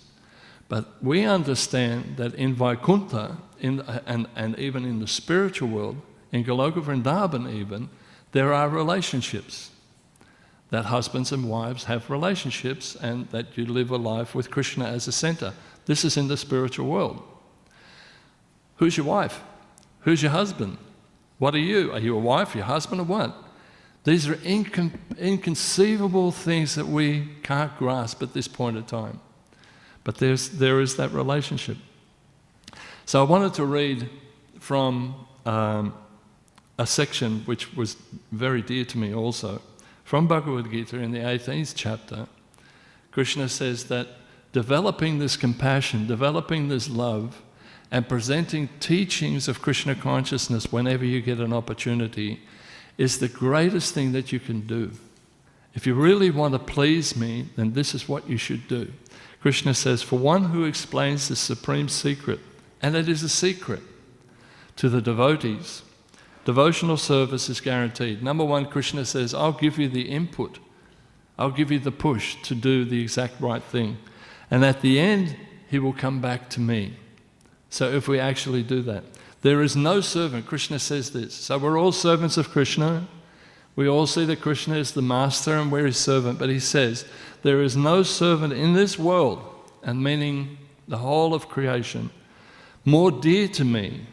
but we understand that in Vaikuntha, and even in the spiritual world, in Goloka Vrindavan even, there are relationships. That husbands and wives have relationships and that you live a life with Krishna as a center. This is in the spiritual world. Who's your wife? Who's your husband? What are you? Are you a wife, your husband, or what? These are inconceivable things that we can't grasp at this point in time. But there is that relationship. So I wanted to read from a section which was very dear to me also. From Bhagavad Gita in the 18th chapter, Krishna says that developing this compassion, developing this love, and presenting teachings of Krishna consciousness whenever you get an opportunity is the greatest thing that you can do. If you really want to please me, then this is what you should do. Krishna says, for one who explains the supreme secret, and it is a secret, to the devotees, devotional service is guaranteed. Number one, Krishna says, I'll give you the input. I'll give you the push to do the exact right thing. And at the end, he will come back to me. So if we actually do that. There is no servant, Krishna says this. So we're all servants of Krishna. We all see that Krishna is the master and we're his servant. But he says, there is no servant in this world, and meaning the whole of creation, more dear to me,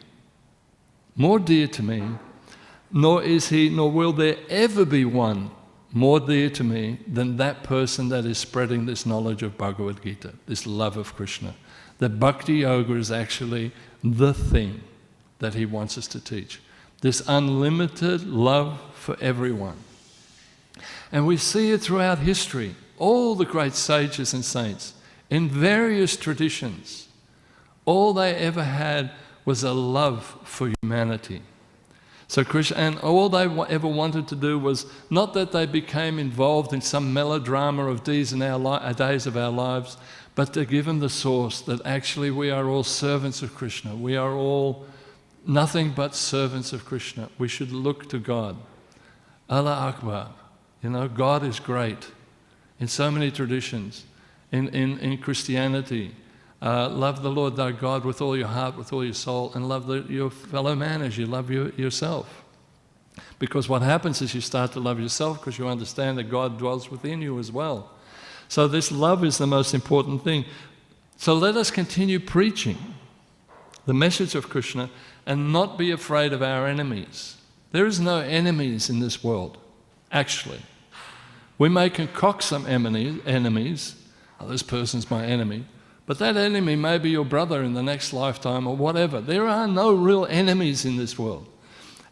nor is he, nor will there ever be one more dear to me than that person that is spreading this knowledge of Bhagavad Gita, this love of Krishna. That Bhakti Yoga is actually the thing that he wants us to teach. This unlimited love for everyone. And we see it throughout history. All the great sages and saints, in various traditions, all they ever had was a love for humanity. So Krishna, and all they ever wanted to do was not that they became involved in some melodrama of days of our lives, but to give them the source that actually we are all servants of Krishna. We are all nothing but servants of Krishna. We should look to God. Allah Akbar. You know, God is great. In so many traditions, in Christianity, love the Lord thy God with all your heart, with all your soul, and love your fellow man as you love yourself. Because what happens is you start to love yourself because you understand that God dwells within you as well. So this love is the most important thing. So let us continue preaching the message of Krishna and not be afraid of our enemies. There is no enemies in this world, actually. We may concoct some enemies. Oh, this person's my enemy. But that enemy may be your brother in the next lifetime or whatever. There are no real enemies in this world.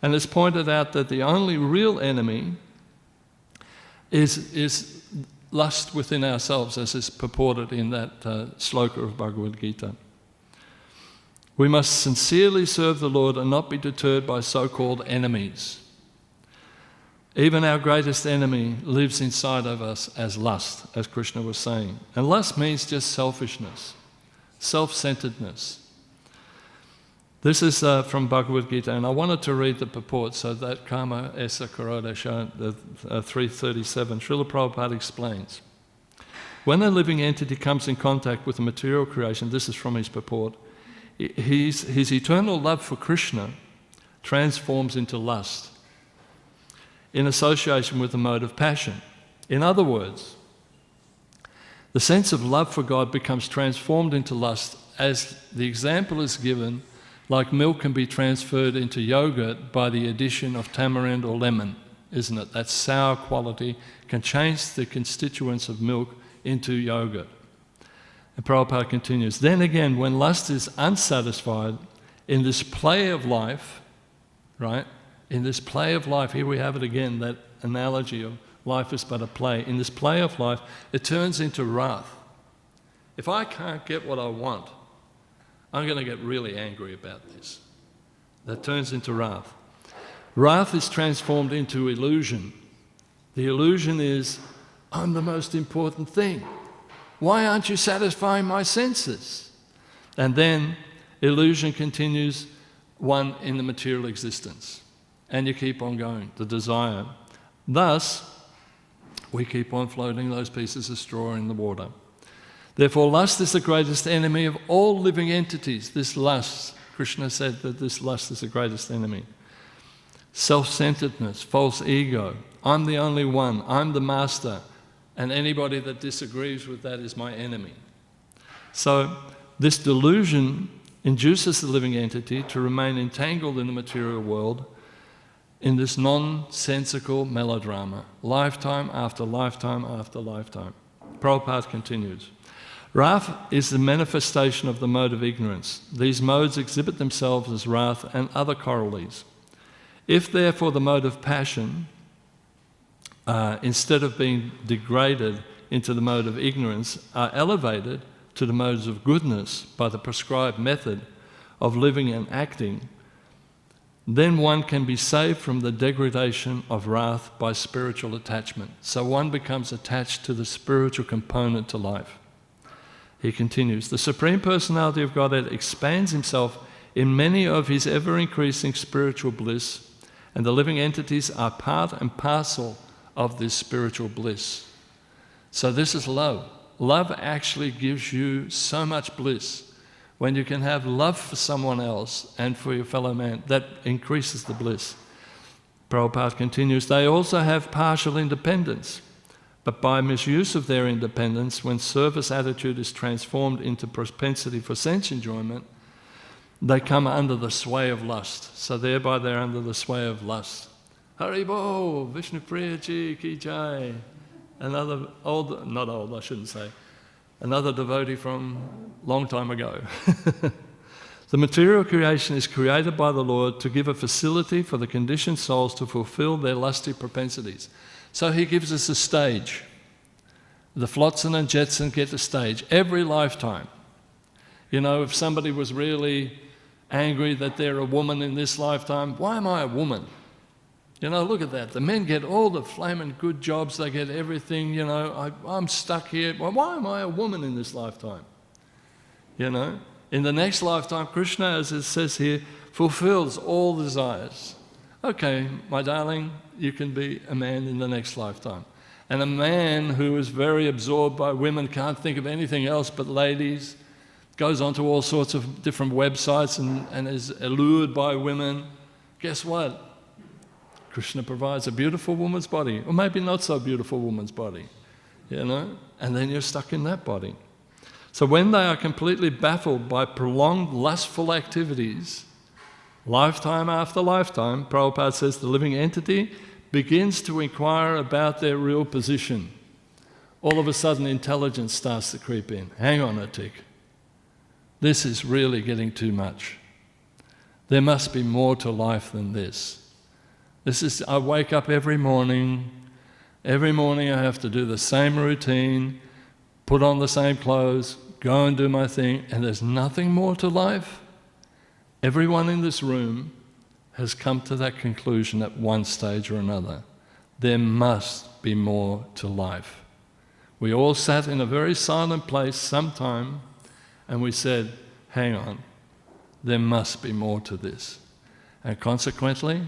And it's pointed out that the only real enemy is lust within ourselves, as is purported in that sloka of Bhagavad Gita. We must sincerely serve the Lord and not be deterred by so-called enemies. Even our greatest enemy lives inside of us as lust, as Krishna was saying. And lust means just selfishness, self-centeredness. This is from Bhagavad Gita, and I wanted to read the purport, so that Kama Esa Karoda 337. Srila Prabhupada explains, when a living entity comes in contact with the material creation, this is from his purport, his eternal love for Krishna transforms into lust in association with the mode of passion. In other words, the sense of love for God becomes transformed into lust, as the example is given, like milk can be transferred into yogurt by the addition of tamarind or lemon, isn't it? That sour quality can change the constituents of milk into yogurt. And Prabhupada continues, then again, when lust is unsatisfied in this play of life, right? In this play of life, here we have it again, that analogy of life is but a play. In this play of life, it turns into wrath. If I can't get what I want, I'm going to get really angry about this. That turns into wrath. Wrath is transformed into illusion. The illusion is, I'm the most important thing. Why aren't you satisfying my senses? And then illusion continues, one in the material existence. And you keep on going, the desire. Thus, we keep on floating those pieces of straw in the water. Therefore, lust is the greatest enemy of all living entities. This lust, Krishna said that this lust is the greatest enemy. Self-centeredness, false ego, I'm the only one, I'm the master, and anybody that disagrees with that is my enemy. So this delusion induces the living entity to remain entangled in the material world in this nonsensical melodrama, lifetime after lifetime after lifetime. Prabhupada continues, wrath is the manifestation of the mode of ignorance. These modes exhibit themselves as wrath and other corollaries. If therefore the mode of passion, instead of being degraded into the mode of ignorance, are elevated to the modes of goodness by the prescribed method of living and acting, then one can be saved from the degradation of wrath by spiritual attachment. So one becomes attached to the spiritual component to life. He continues, the Supreme Personality of Godhead expands himself in many of his ever-increasing spiritual bliss, and the living entities are part and parcel of this spiritual bliss. So this is love. Love actually gives you so much bliss. When you can have love for someone else and for your fellow man, that increases the bliss. Prabhupada continues, they also have partial independence, but by misuse of their independence, when service attitude is transformed into propensity for sense enjoyment, they come under the sway of lust. So thereby they're under the sway of lust. Hare Bo, Vishnu Priya Ji Ki Jai. Another old, not old, I shouldn't say, another devotee from a long time ago. The material creation is created by the Lord to give a facility for the conditioned souls to fulfill their lusty propensities. So he gives us a stage. The Flotsam and Jetsam get a stage every lifetime. You know, if somebody was really angry that they're a woman in this lifetime, why am I a woman? You know, look at that. The men get all the flaming good jobs, they get everything, you know, I'm stuck here. Well, why am I a woman in this lifetime? You know, in the next lifetime, Krishna, as it says here, fulfills all desires. Okay, my darling, you can be a man in the next lifetime. And a man who is very absorbed by women, can't think of anything else but ladies, goes onto all sorts of different websites and is allured by women. Guess what? Krishna provides a beautiful woman's body, or maybe not so beautiful woman's body, you know, and then you're stuck in that body. So when they are completely baffled by prolonged lustful activities, lifetime after lifetime, Prabhupada says the living entity begins to inquire about their real position. All of a sudden intelligence starts to creep in. Hang on a tick. This is really getting too much. There must be more to life than this. I wake up every morning I have to do the same routine, put on the same clothes, go and do my thing, and there's nothing more to life. Everyone in this room has come to that conclusion at one stage or another. There must be more to life. We all sat in a very silent place sometime and we said, hang on, there must be more to this. And consequently,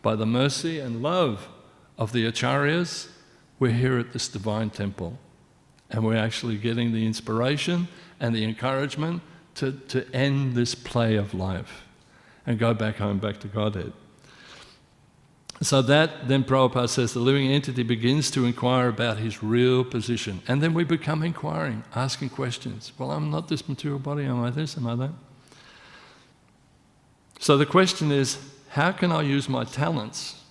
by the mercy and love of the Acharyas, we're here at this divine temple. And we're actually getting the inspiration and the encouragement to end this play of life and go back home, back to Godhead. So that, then Prabhupada says, the living entity begins to inquire about his real position. And then we become inquiring, asking questions. Well, I'm not this material body, am I this, am I that? So the question is, how can I use my talents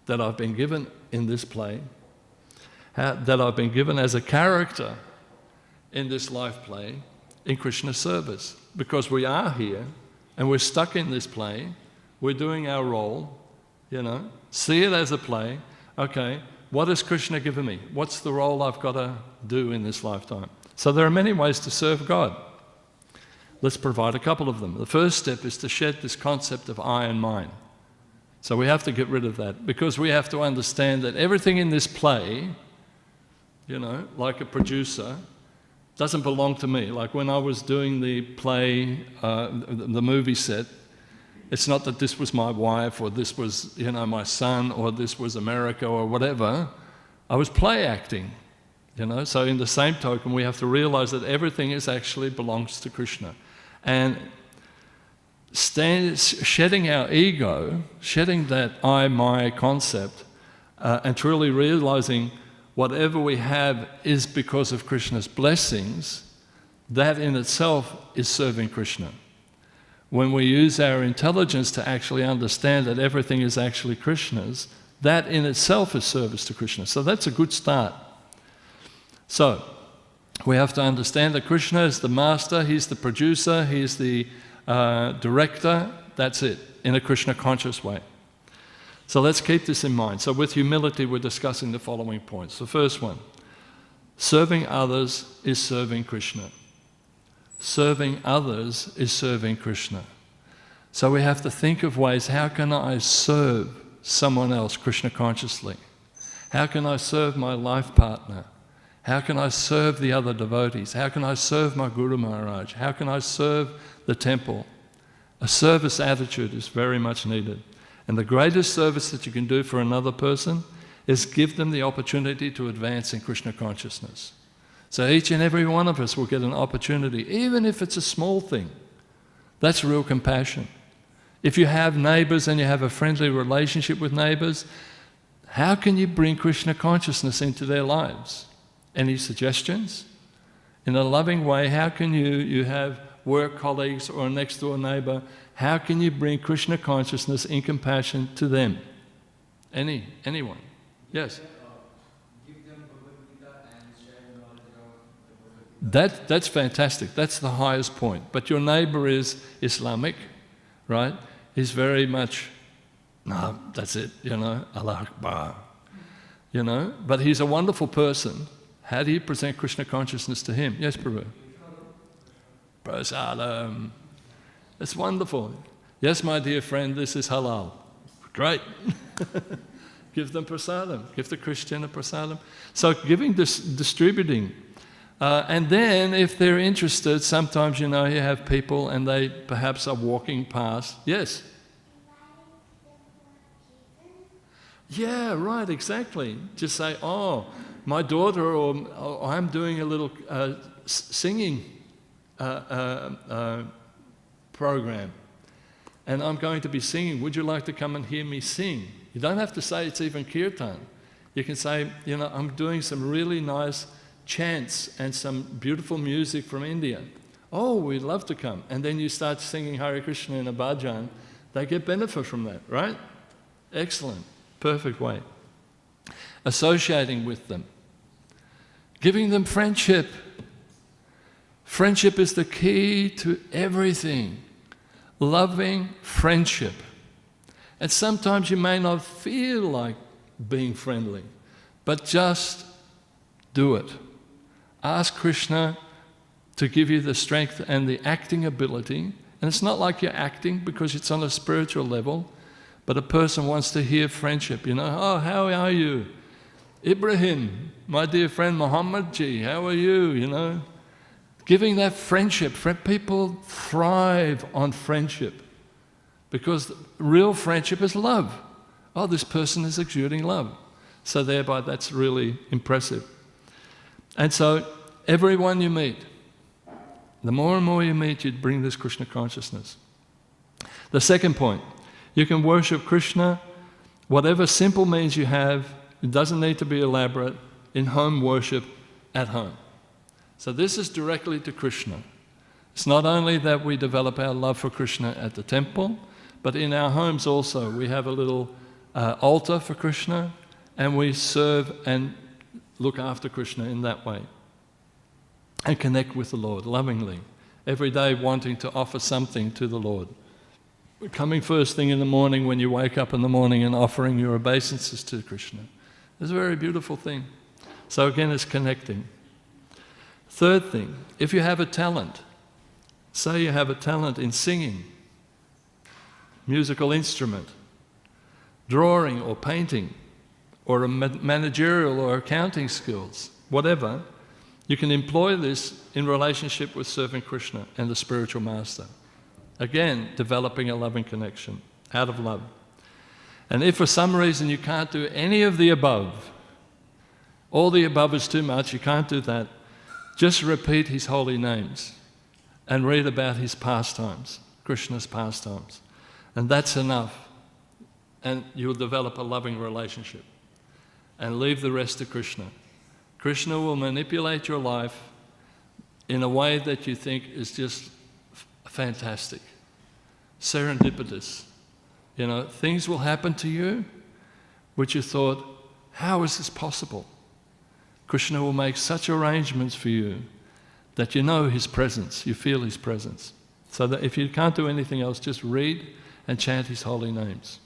that I've been given in this play, that I've been given as a character in this life play, in Krishna's service? Because we are here, and we're stuck in this play, we're doing our role, you know, see it as a play. Okay, what has Krishna given me? What's the role I've got to do in this lifetime? So there are many ways to serve God. Let's provide a couple of them. The first step is to shed this concept of I and mine. So we have to get rid of that, because we have to understand that everything in this play, you know, like a producer, doesn't belong to me. Like when I was doing the play, the movie set, It's not that this was my wife or this was, my son or this was America or whatever. I was play acting, So in the same token, we have to realize that everything actually belongs to Krishna. And shedding our ego, shedding that I, my concept, and truly realizing whatever we have is because of Krishna's blessings, that in itself is serving Krishna. When we use our intelligence to actually understand that everything is actually Krishna's, that in itself is service to Krishna. So that's a good start. So we have to understand that Krishna is the master, he's the producer, he's the director. That's it, in a Krishna conscious way. So let's keep this in mind. So with humility, we're discussing the following points. The first one, serving others is serving Krishna. Serving others is serving Krishna. So we have to think of ways, how can I serve someone else Krishna consciously? How can I serve my life partner? How can I serve the other devotees? How can I serve my Guru Maharaj? How can I serve the temple? A service attitude is very much needed. And the greatest service that you can do for another person is give them the opportunity to advance in Krishna consciousness. So each and every one of us will get an opportunity, even if it's a small thing. That's real compassion. If you have neighbors and you have a friendly relationship with neighbors, how can you bring Krishna consciousness into their lives? Any suggestions? In a loving way, how can you have work colleagues or a next door neighbor, how can you bring Krishna consciousness in compassion to them? Anyone? Yes? Give them Bhagavad Gita and share knowledge of the That's fantastic. That's the highest point. But your neighbor is Islamic, right? He's very much, no, that's it, Allah Akbar. But he's a wonderful person. How do you present Krishna consciousness to him? Yes, Prabhu? Prasadam. It's wonderful. Yes, my dear friend, this is halal. Great. Give them prasadam. Give the Christian a prasadam. So giving this, distributing. And then if they're interested, sometimes, you have people and they perhaps are walking past. Yes? Yeah, right, exactly. Just say, oh, my daughter or I'm doing a little singing program, and I'm going to be singing. Would you like to come and hear me sing? You don't have to say it's even kirtan. You can say, I'm doing some really nice chants and some beautiful music from India. Oh, we'd love to come. And then you start singing Hare Krishna in a bhajan. They get benefit from that, right? Excellent. Perfect way. Associating with them. Giving them friendship. Friendship is the key to everything. Loving friendship. And sometimes you may not feel like being friendly, but just do it. Ask Krishna to give you the strength and the acting ability. And it's not like you're acting because it's on a spiritual level, but a person wants to hear friendship. Oh, how are you? Ibrahim, my dear friend Muhammad ji, how are you? Giving that friendship. People thrive on friendship because real friendship is love. Oh, this person is exuding love. So thereby that's really impressive. And so everyone you meet, the more and more you meet, you bring this Krishna consciousness. The second point, you can worship Krishna, whatever simple means you have. It doesn't need to be elaborate. In home worship, at home. So this is directly to Krishna. It's not only that we develop our love for Krishna at the temple, but in our homes also. We have a little altar for Krishna, and we serve and look after Krishna in that way. And connect with the Lord lovingly. Every day wanting to offer something to the Lord. Coming first thing in the morning when you wake up in the morning and offering your obeisances to Krishna. It's a very beautiful thing. So again, it's connecting. Third thing, if you have a talent, say you have a talent in singing, musical instrument, drawing or painting, or a managerial or accounting skills, whatever, you can employ this in relationship with serving Krishna and the spiritual master. Again, developing a loving connection out of love. And if for some reason you can't do any of the above, all the above is too much, you can't do that, just repeat his holy names and read about his pastimes, Krishna's pastimes. And that's enough. And you'll develop a loving relationship. And leave the rest to Krishna. Krishna will manipulate your life in a way that you think is just fantastic, serendipitous. You know, things will happen to you which you thought, how is this possible? Krishna will make such arrangements for you that you know his presence, you feel his presence. So that if you can't do anything else, just read and chant his holy names.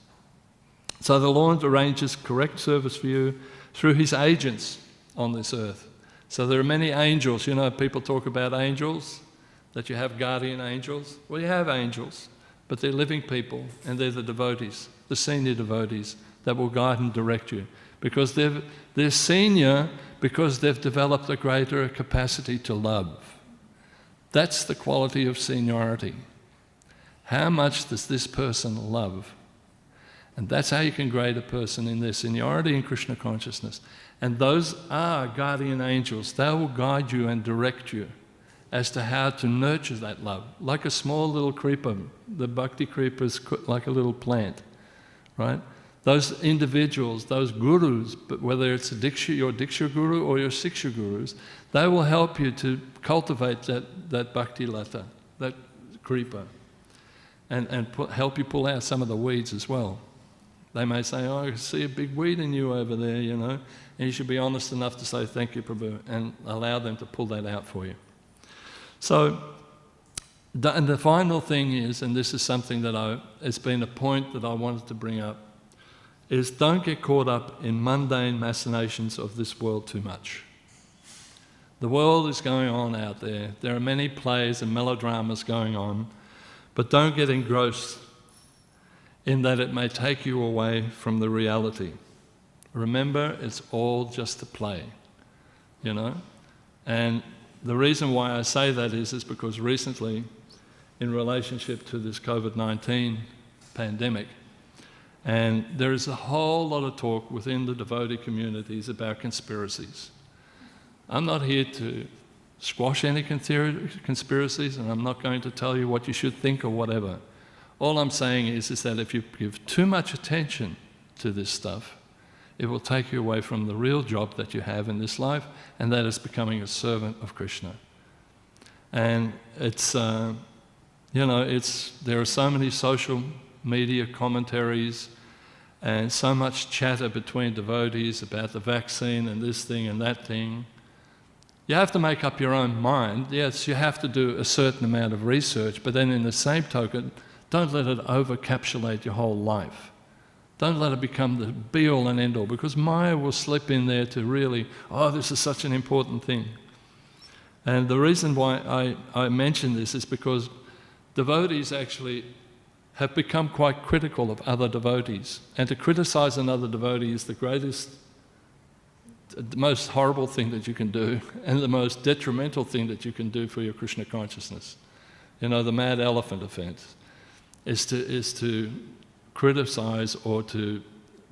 So the Lord arranges correct service for you through his agents on this earth. So there are many angels. You know, people talk about angels, that you have guardian angels. Well, you have angels, but they're living people, and they're the devotees, the senior devotees that will guide and direct you. Because they're senior because they've developed a greater capacity to love. That's the quality of seniority. How much does this person love? And that's how you can grade a person in their seniority in Krishna consciousness. And those are guardian angels. They will guide you and direct you as to how to nurture that love. Like a small little creeper. The bhakti creeper is like a little plant, right? Those individuals, those gurus, but whether it's your Diksha guru or your Siksha gurus, they will help you to cultivate that bhakti lata, that creeper, and help you pull out some of the weeds as well. They may say, oh, I see a big weed in you over there, you know, and you should be honest enough to say, thank you, Prabhu, and allow them to pull that out for you. So, and the final thing is, and this is something that it's been a point that I wanted to bring up, is don't get caught up in mundane machinations of this world too much. The world is going on out there. There are many plays and melodramas going on, but don't get engrossed in that it may take you away from the reality. Remember, it's all just a play, you know? And the reason why I say that is because recently, in relationship to this COVID-19 pandemic, and there is a whole lot of talk within the devotee communities about conspiracies. I'm not here to squash any conspiracies, and I'm not going to tell you what you should think or whatever. All I'm saying is that if you give too much attention to this stuff, it will take you away from the real job that you have in this life, and that is becoming a servant of Krishna. And it's, you know, there are so many social media commentaries and so much chatter between devotees about the vaccine and this thing and that thing. You have to make up your own mind. Yes, you have to do a certain amount of research, but then in the same token, don't let it over-capsulate your whole life. Don't let it become the be-all and end-all, because Maya will slip in there to really, oh, this is such an important thing. And the reason why I mention this is because devotees actually have become quite critical of other devotees. And to criticize another devotee is the most horrible thing that you can do, and the most detrimental thing that you can do for your Krishna consciousness. You know, the mad elephant offense is to criticize or to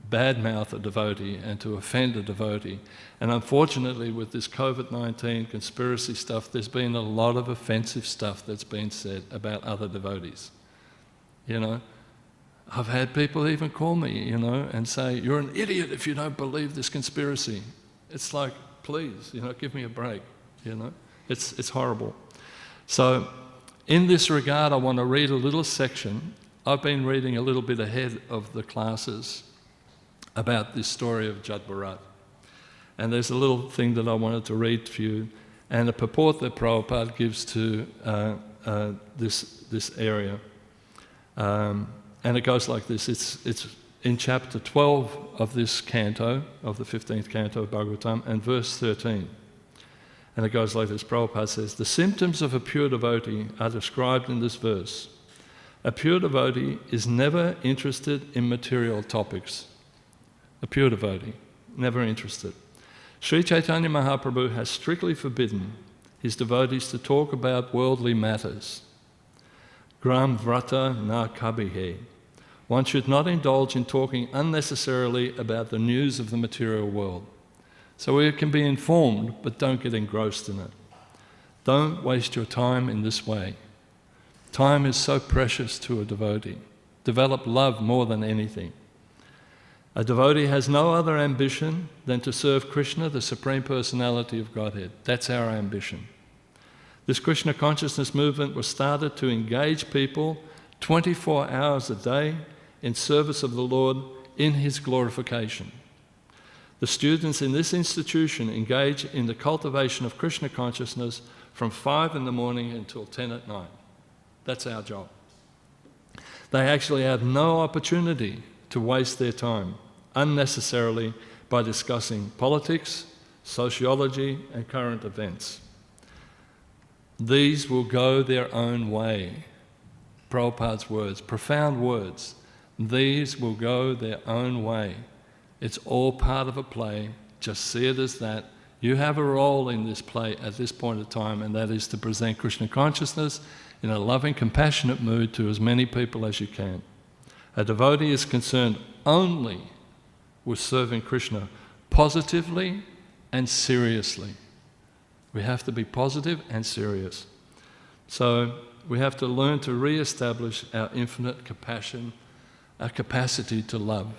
badmouth a devotee and to offend a devotee. And unfortunately, with this COVID-19 conspiracy stuff, there's been a lot of offensive stuff that's been said about other devotees. You know, I've had people even call me, you know, and say, you're an idiot if you don't believe this conspiracy. It's like, please, you know, give me a break, you know. It's horrible. So, in this regard, I want to read a little section. I've been reading a little bit ahead of the classes about this story of Jad Bharat. And there's a little thing that I wanted to read for you, and a purport that Prabhupada gives to this area. And it goes like this. It's in chapter 12 of this canto, of the 15th canto of Bhagavatam, and verse 13. And it goes like this. Prabhupada says, the symptoms of a pure devotee are described in this verse. A pure devotee is never interested in material topics. A pure devotee, never interested. Sri Chaitanya Mahaprabhu has strictly forbidden his devotees to talk about worldly matters. Gram vrata na kabihe. One should not indulge in talking unnecessarily about the news of the material world. So we can be informed, but don't get engrossed in it. Don't waste your time in this way. Time is so precious to a devotee. Develop love more than anything. A devotee has no other ambition than to serve Krishna, the Supreme Personality of Godhead. That's our ambition. This Krishna consciousness movement was started to engage people 24 hours a day in service of the Lord in His glorification. The students in this institution engage in the cultivation of Krishna consciousness from 5 in the morning until 10 at night. That's our job. They actually have no opportunity to waste their time unnecessarily by discussing politics, sociology, and current events. These will go their own way. Prabhupada's words, profound words. These will go their own way. It's all part of a play. Just see it as that. You have a role in this play at this point of time, and that is to present Krishna consciousness in a loving, compassionate mood to as many people as you can. A devotee is concerned only with serving Krishna positively and seriously. We have to be positive and serious. So we have to learn to re-establish our infinite compassion, our capacity to love.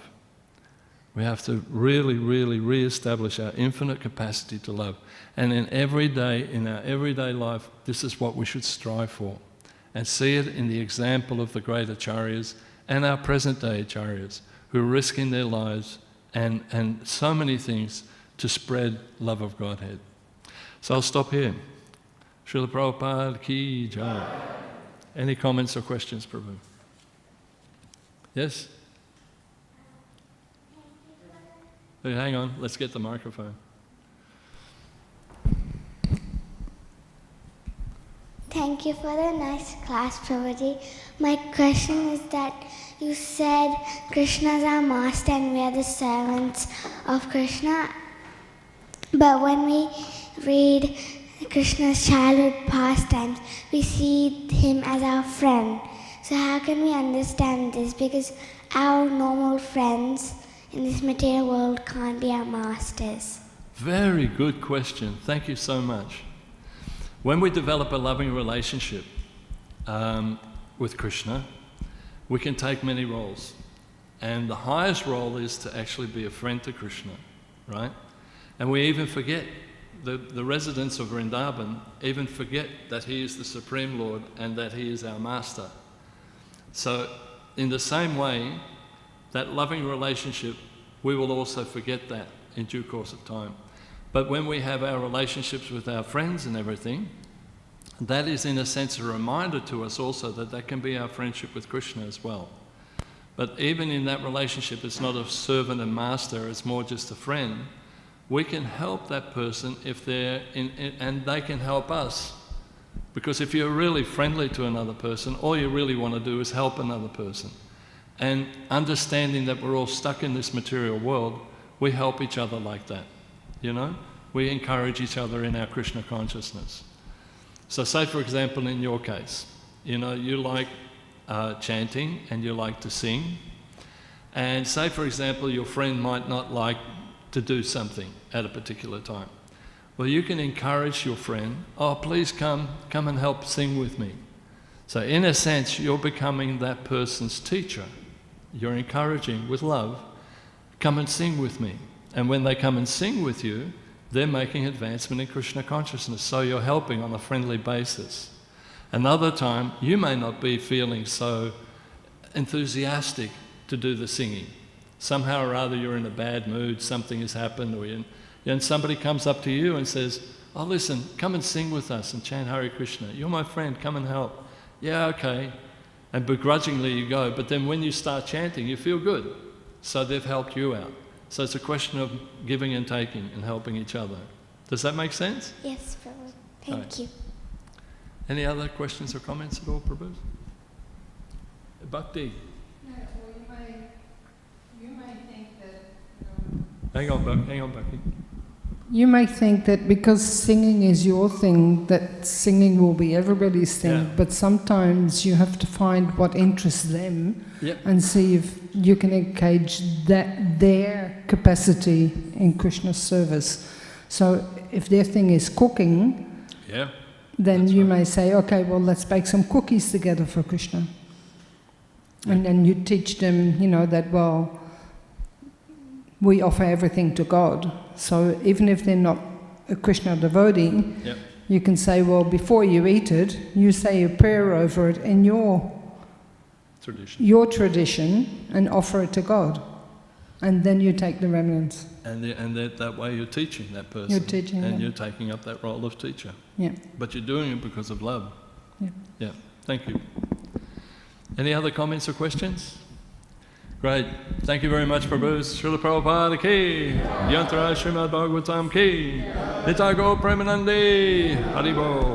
We have to really, really re-establish our infinite capacity to love. And in our everyday life, this is what we should strive for. And see it in the example of the great Acharyas and our present-day Acharyas, who are risking their lives and so many things to spread love of Godhead. So I'll stop here. Srila Prabhupada ki jai. Any comments or questions, Prabhu? Yes? Hey, hang on, let's get the microphone. Thank you for the nice class, Prabhuji. My question is that you said Krishna is our master and we are the servants of Krishna. But when we read Krishna's childhood pastimes, we see him as our friend. So how can we understand this? Because our normal friends in this material world can't be our masters. Very good question. Thank you so much. When we develop a loving relationship with Krishna, we can take many roles. And the highest role is to actually be a friend to Krishna, right? And we even forget, the residents of Vrindavan even forget that He is the Supreme Lord and that He is our Master. So in the same way, that loving relationship, we will also forget that in due course of time. But when we have our relationships with our friends and everything, that is in a sense a reminder to us also that that can be our friendship with Krishna as well. But even in that relationship, it's not a servant and master, it's more just a friend. We can help that person if they're and they can help us. Because if you're really friendly to another person, all you really want to do is help another person. And understanding that we're all stuck in this material world, we help each other like that, you know? We encourage each other in our Krishna consciousness. So say, for example, in your case, you know, you like chanting and you like to sing. And say, for example, your friend might not like to do something at a particular time. Well, you can encourage your friend, oh, please come and help sing with me. So in a sense, you're becoming that person's teacher. You're encouraging with love, come and sing with me. And when they come and sing with you, they're making advancement in Krishna consciousness. So you're helping on a friendly basis. Another time, you may not be feeling so enthusiastic to do the singing. Somehow or other you're in a bad mood, something has happened, and somebody comes up to you and says, oh listen, come and sing with us and chant Hare Krishna. You're my friend, come and help. Yeah, okay. And begrudgingly you go, but then when you start chanting, you feel good. So they've helped you out. So it's a question of giving and taking and helping each other. Does that make sense? Yes, Prabhu. Thank you. Any other questions or comments at all, Prabhu? Bhakti? No, well, you may think that... Hang on, Bhakti. You may think that because singing is your thing, that singing will be everybody's thing, Yeah. but sometimes you have to find what interests them Yep. and see if you can engage their capacity in Krishna's service. So if their thing is cooking, Yeah. then That's you right. may say, okay, well, let's bake some cookies together for Krishna. And then you teach them, you know, that, well, we offer everything to God. So even if they're not a Krishna devotee, Yep. you can say, well, before you eat it, you say a prayer over it in your tradition and offer it to God. And then you take the remnants. And that way you're teaching that person. You're teaching and them. you're taking up that role of teacher. Yeah. But you're doing it because of love. Yeah. Yeah. Thank you. Any other comments or questions? Great. Thank you very much, Prabhu. Srila Prabhupada ki. Yantara Śrīmad Bhāgavatam ki. Nitya Go Premanande. Haribo.